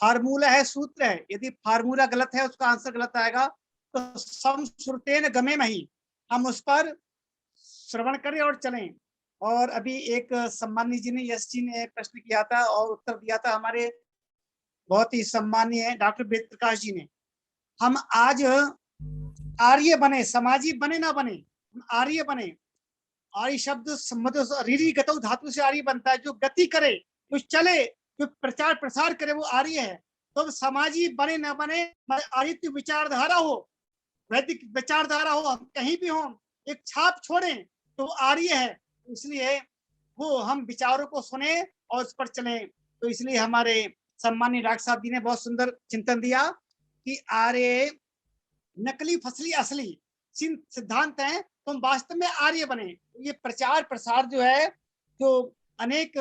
फार्मूला है, सूत्र है। यदि फार्मूला गलत है, उसका आंसर गलत आएगा, तो समश्रुतेन गमे मही, हम उस पर श्रवण करें और चलें। और अभी एक सम्मानी जी ने, यश जी ने एक प्रश्न किया था और उत्तर दिया था हमारे बहुत ही सम्मानीय डॉक्टर वेद प्रकाश जी ने। हम आज आर्य बने, समाजी बने ना बने, आर्य बने। आर्य शब्द रीरी गतौ धातु से आर्य बनता है, जो गति करे, जो चले, जो प्रचार प्रसार करे, वो आर्य है। तो समाजी बने ना बने, आर्य विचारधारा हो, वैदिक विचारधारा हो, हम कहीं भी हो, एक छाप छोड़ें तो आर्य है। इसलिए वो हम विचारों को सुने और उस पर चले। तो इसलिए हमारे सम्मानीय डॉक्टर साहब जी ने बहुत सुंदर चिंतन दिया कि आर्य नकली फसली असली सिद्धांत है, तुम वास्तव में आर्य बने। ये प्रचार प्रसार जो है, जो अनेक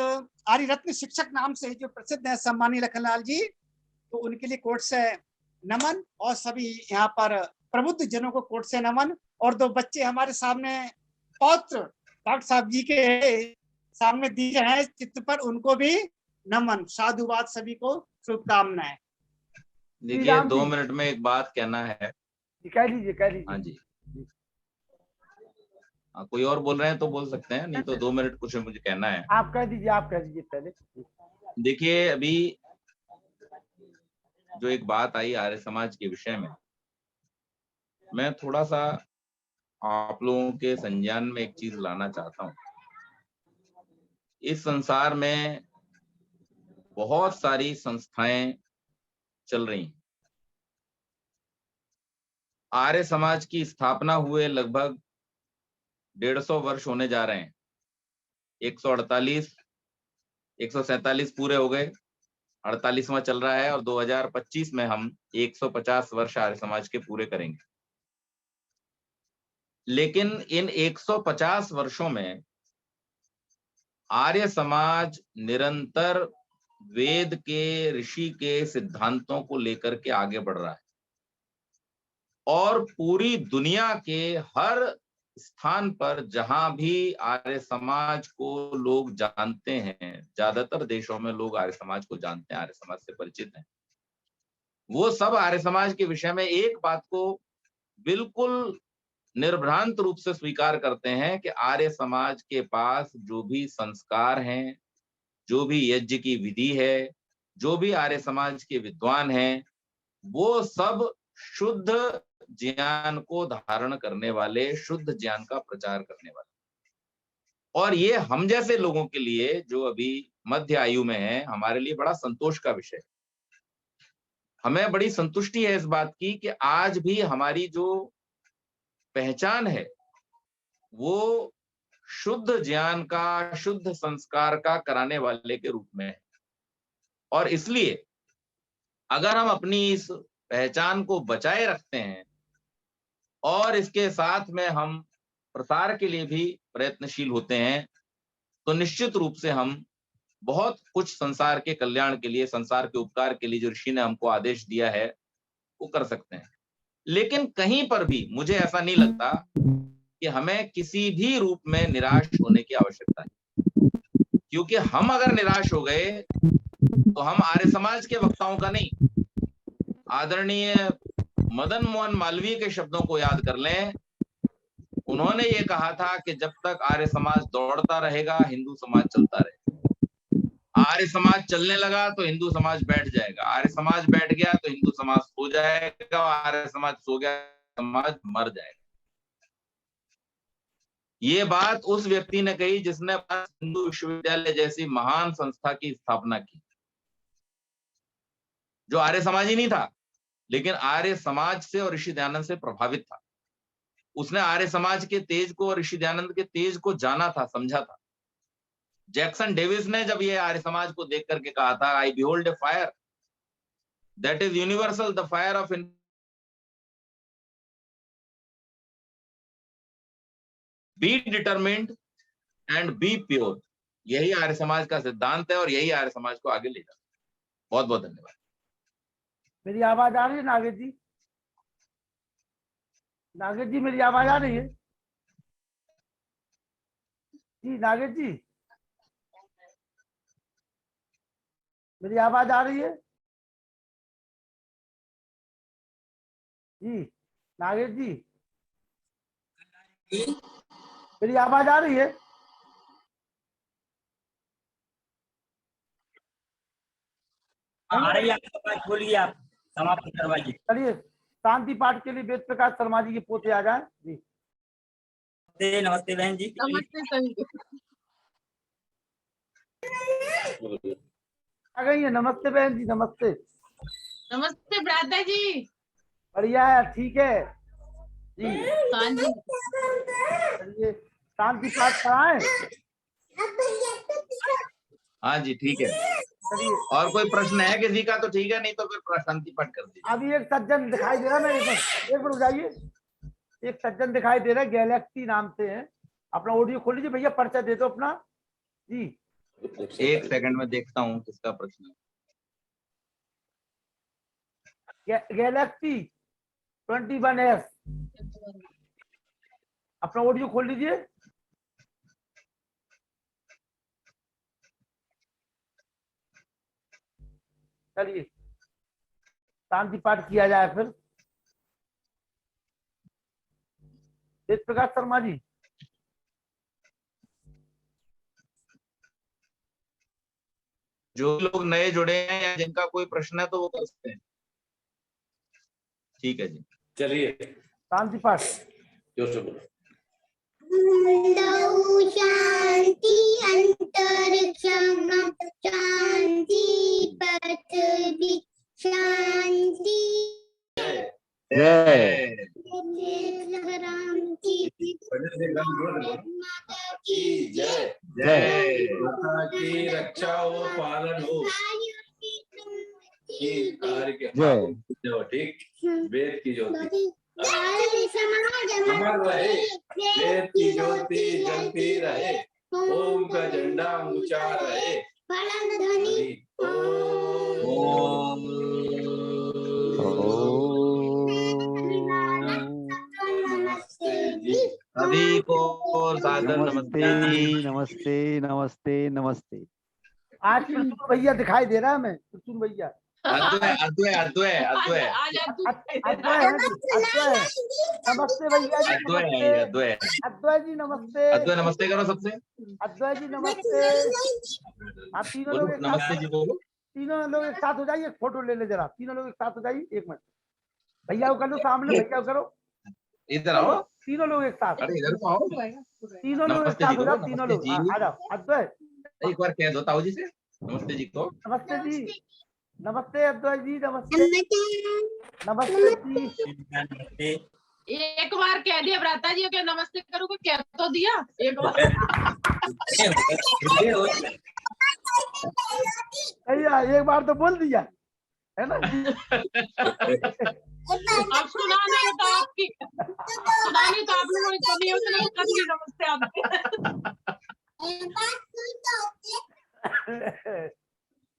आर्य रत्न शिक्षक नाम से जो प्रसिद्ध है सम्मानीय लखनलाल जी, तो उनके लिए कोर्ट से नमन, और सभी यहाँ पर प्रबुद्ध जनों को कोर्ट से नमन। और 2 बच्चे हमारे सामने पौत्र डॉक्टर साहब जी के सामने दिए हैं चित्र पर, उनको भी नमन, साधुवाद, सभी को शुभकामनाएं। देखिए 2 मिनट में एक बात कहना है। कह लीजिए कह लीजिए। हाँ जी, हाँ, कोई और बोल रहे हैं तो बोल सकते हैं, नहीं तो 2 मिनट कुछ मुझे कहना है। आप कह दीजिए पहले। देखिए अभी जो एक बात आई आर्य समाज के विषय में, मैं थोड़ा सा आप लोगों के संज्ञान में एक चीज लाना चाहता हूँ। इस संसार में बहुत सारी संस्थाएं चल रही हैं। आर्य समाज की स्थापना हुए लगभग 150 वर्ष होने जा रहे हैं। 147 पूरे हो गए, 48वां चल रहा है और 2025 में हम 150 वर्ष आर्य समाज के पूरे करेंगे। लेकिन इन 150 वर्षों में आर्य समाज निरंतर वेद के, ऋषि के सिद्धांतों को लेकर के आगे बढ़ रहा है और पूरी दुनिया के हर स्थान पर जहां भी आर्य समाज को लोग जानते हैं, ज्यादातर देशों में लोग आर्य समाज को जानते हैं, आर्य समाज से परिचित हैं, वो सब आर्य समाज के विषय में एक बात को बिल्कुल निर्भ्रांत रूप से स्वीकार करते हैं कि आर्य समाज के पास जो भी संस्कार हैं, जो भी यज्ञ की विधि है, जो भी आर्य समाज के विद्वान हैं, वो सब शुद्ध ज्ञान को धारण करने वाले, शुद्ध ज्ञान का प्रचार करने वाले। और ये हम जैसे लोगों के लिए जो अभी मध्य आयु में है, हमारे लिए बड़ा संतोष का विषय है। हमें बड़ी संतुष्टि है इस बात की कि आज भी हमारी जो पहचान है वो शुद्ध ज्ञान का, शुद्ध संस्कार का कराने वाले के रूप में है। और इसलिए अगर हम अपनी इस पहचान को बचाए रखते हैं और इसके साथ में हम प्रसार के लिए भी प्रयत्नशील होते हैं, तो निश्चित रूप से हम बहुत कुछ संसार के कल्याण के लिए, संसार के उपकार के लिए जो ऋषि ने हमको आदेश दिया है वो कर सकते हैं। लेकिन कहीं पर भी मुझे ऐसा नहीं लगता कि हमें किसी भी रूप में निराश होने की आवश्यकता है, क्योंकि हम अगर निराश हो गए तो हम आर्य समाज के वक्ताओं का नहीं, आदरणीय मदन मोहन मालवीय के शब्दों को याद कर लें। उन्होंने ये कहा था कि जब तक आर्य समाज दौड़ता रहेगा, हिंदू समाज चलता रहेगा। आर्य समाज चलने लगा तो हिंदू समाज बैठ जाएगा, आर्य समाज बैठ गया तो हिंदू समाज सो जाएगा, आर्य समाज सो गया समाज मर जाएगा। ये बात उस व्यक्ति ने कही जिसने हिंदू विश्वविद्यालय जैसी महान संस्था की स्थापना की, जो आर्य समाज ही नहीं था लेकिन आर्य समाज से और ऋषि दयानंद से प्रभावित था। उसने आर्य समाज के तेज को और ऋषि दयानंद के तेज को जाना था, समझा था। जैक्सन डेविस ने जब ये आर्य समाज को देख करके कहा था, I behold a fire that is universal, the fire of be determined and be pure. यही आर्य समाज का सिद्धांत है और यही आर्य समाज को आगे ले जाता है। बहुत बहुत धन्यवाद। मेरी आवाज आ रही है नागेश जी? नागेश जी मेरी आवाज आ रही है? जी नागेश जी मेरी आवाज आ रही है? जी नागेश जी मेरी आवाज आ रही है? आ रही है आपकी आवाज, बोलिए, आप समाप्त करवाइए। चलिए शांति पाठ के लिए वेद प्रकाश शर्मा जी के पोते आ जाए। जी नमस्ते बहन जी। नमस्ते सभी को। आ गई है? नमस्ते बहन जी, नमस्ते। नमस्ते भ्राता जी। बढ़िया है, ठीक है जी। हाँ जी, चलिए शांति पाठ कराएं। हाँ जी ठीक है। चलिए और कोई प्रश्न है किसी का तो ठीक है, नहीं तो फिर शांति पाठ कर दीजिए। अभी एक सज्जन दिखाई दे रहा है, मेरे एक मिनट जाइए। एक सज्जन दिखाई दे रहा है, गैलेक्सी नाम से है। अपना ऑडियो खोल लीजिए भैया, पर्चा दे दो अपना। जी एक सेकंड में देखता हूँ किसका प्रश्न है। Galaxy 21S। अपना ऑडियो खोल लीजिए। चलिए शांति पाठ किया जाए फिर। तेज प्रकाश शर्मा जी। जो लोग नए जुड़े हैं या जिनका कोई प्रश्न है तो वो कर सकते हैं। ठीक है जी, चलिए शांति पाठ। जोर से बोलो। शांति अंतरिक्षं शांति पृथ्वी शांति जय जय जय माता की रक्षा हो, पालन हो, की कार्य के जो ठीक वेद की ज्योति अमर रहे, वेद की ज्योति जलती रहे, ओम का झंडा ऊंचा रहे। सभी को सादर नमस्ते जी। नमस्ते नमस्ते नमस्ते। आज प्रसून भैया दिखाई दे रहा है हमें। प्रसून भैया अद्वय अद्वय अद्वय अद्वय नमस्ते भैया जी। अद्वय अद्वय अद्वय जी नमस्ते। अद्वय नमस्ते करो सबसे। अद्वय जी नमस्ते। आप तीनों लोग एक नमस्ते जी बोलो। तीनों लोग एक साथ हो जाइए, एक फोटो ले ले जरा। तीनों लोग एक साथ हो जाइए, एक मिनट। भैया को कर लो सामने, भैया को करो। इधर आओ, तीनों लोग एक साथ। अरे इधर आओ। तीनों लोग एक साथ हो जाओ। तीनों लोग आ जाओ। अद्वय एक बार कह दो ताऊ जी से नमस्ते जी को। नमस्ते जी। नमस्ते अद्वय जी। नमस्ते नमस्ते जी। एक बार कह दिया भ्राता जी के नमस्ते करो, को कह तो दिया एक बार। भैया एक बार तो बोल दिया है ना। अब सुना नहीं तो आपकी सुना नहीं तो आप लोगों ने कभी उतने कर दिया नमस्ते आपके।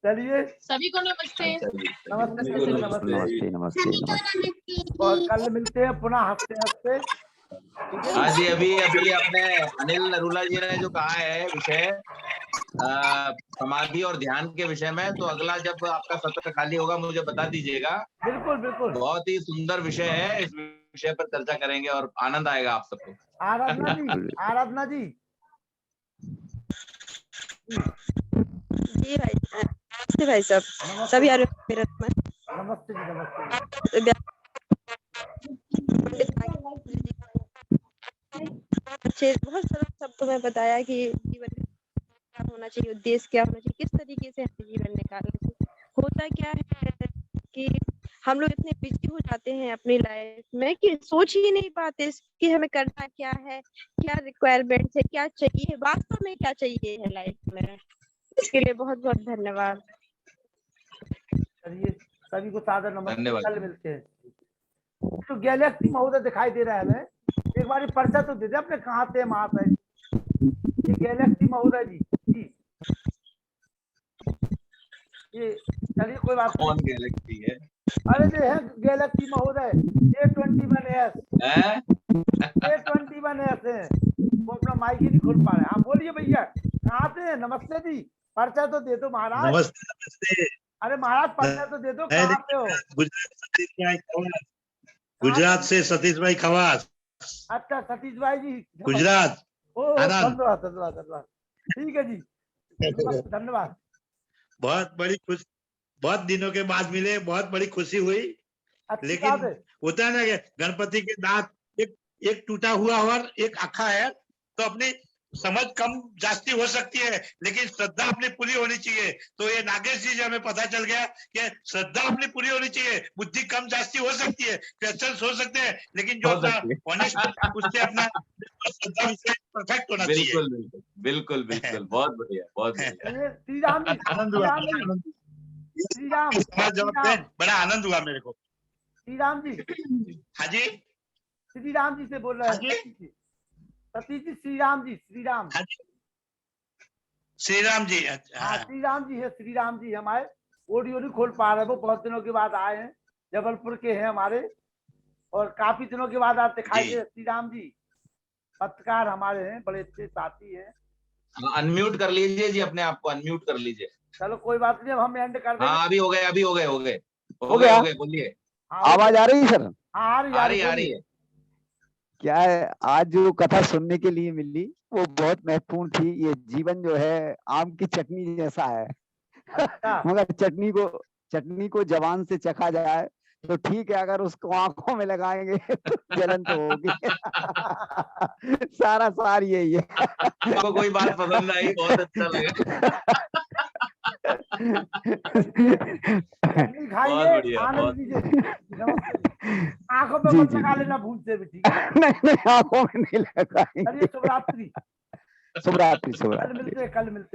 चलिए सभी को नमस्ते। नमस्ते नमस्ते नमस्ते नमस्ते। और कल मिलते हैं पुनः हंसते हंसते। हाँ जी, अभी अभी अपने अनिल नरूला जी ने जो कहा है विषय समाधि और ध्यान के विषय में, तो अगला जब आपका सत्र खाली होगा मुझे बता दीजिएगा। बिल्कुल बिल्कुल। बहुत ही सुंदर विषय है, इस विषय पर चर्चा करेंगे और आनंद आएगा आप सबको। आराधना जी। आराधना जी। जी भाई नमस्ते भाई साहब। सभी नमस्ते जी। नमस्ते अच्छे बहुत सरल शब्दों में बताया कि जीवन में क्या होना चाहिए, उद्देश्य क्या होना चाहिए, किस तरीके से हमें जीवन निकालना चाहिए। होता क्या है कि हम लोग इतने बिजी हो जाते हैं अपनी लाइफ में कि सोच ही नहीं पाते कि हमें करना क्या है, क्या रिक्वायरमेंट्स है, क्या चाहिए, वास्तव में क्या चाहिए है लाइफ में। इसके लिए बहुत बहुत धन्यवाद। चलिए सभी को सादर नमस्ते। धन्यवाद। कल मिलते हैं। तो गैलेक्सी महोदय दिखाई दे रहा है हमें, एक बार परिचय तो दे दे अपने, कहाँ से महाशय। ये गैलेक्सी महोदय जी। ये चलिए कोई बात कौन गैलेक्सी है? अरे ये है गैलेक्सी महोदय A21S। A21S है वो, अपना माइक ही नहीं खोल पा रहे। आप बोलिए भैया कहाँ से हैं? नमस्ते जी। परिचय तो दे दो महाराज। नमस्ते। अरे महाराज परिचय तो दे दो, कहाँ पे हो? गुजरात से सतीश भाई खवास। अच्छा सतीश भाई जी गुजरात। धन्यवाद धन्यवाद धन्यवाद। ठीक है जी धन्यवाद। बहुत बड़ी खुशी, बहुत दिनों के बाद मिले, बहुत बड़ी खुशी हुई। लेकिन होता है ना कि गणपति के दांत एक टूटा हुआ और एक आखा है, तो अपनी समझ कम जास्ती हो सकती है लेकिन श्रद्धा अपनी पूरी होनी चाहिए। तो ये नागेश जी से हमें पता चल गया कि श्रद्धा अपनी पूरी होनी चाहिए। बुद्धि कम जास्ती हो सकती है, क्वेश्चंस हो सकते हैं, लेकिन जो अपना ऑनेस्ट उससे अपना श्रद्धा परफेक्ट होना चाहिए। बिल्कुल बिल्कुल बिल्कुल। बहुत बढ़िया बहुत बढ़िया। श्री राम जी। आनंद हुआ, श्री राम जवाब में बड़ा आनंद हुआ मेरे को। श्री राम जी। हाँ जी श्री राम जी से बोल रहे हैं सतीश जी। श्री राम जी। श्री राम। श्री राम जी। हाँ श्री राम जी है। श्री राम जी हमारे ऑडियो नहीं खोल पा रहे, वो बहुत दिनों के बाद आए हैं, जबलपुर के हैं हमारे, और काफी दिनों के बाद आप दिखाई दे। श्री राम जी पत्रकार हमारे हैं, बड़े अच्छे साथी हैं। अनम्यूट कर लीजिए जी, अपने आप को अनम्यूट कर लीजिए। चलो कोई बात नहीं, अब हम एंड कर देंगे। हाँ अभी हो गए, अभी हो गए, हो गया? बोलिए। आवाज आ रही है सर? हाँ आ रही है। क्या है, आज जो कथा सुनने के लिए मिली वो बहुत महत्वपूर्ण थी। ये जीवन जो है आम की चटनी जैसा है। मगर चटनी को जबान से चखा जाए तो ठीक है, अगर उसको आंखों में लगाएंगे तो जलन तो होगी। सारा सार यही है। आपको कोई बात पसंद आई, बहुत अच्छा लगा। बहुत बढ़िया, बहुत आंखों पे मत लगा लेना भूल से भी, ठीक है? नहीं, आंखों में नहीं लगाएंगे। चलिए, शुभ रात्रि। शुभ रात्रि। कल मिलते।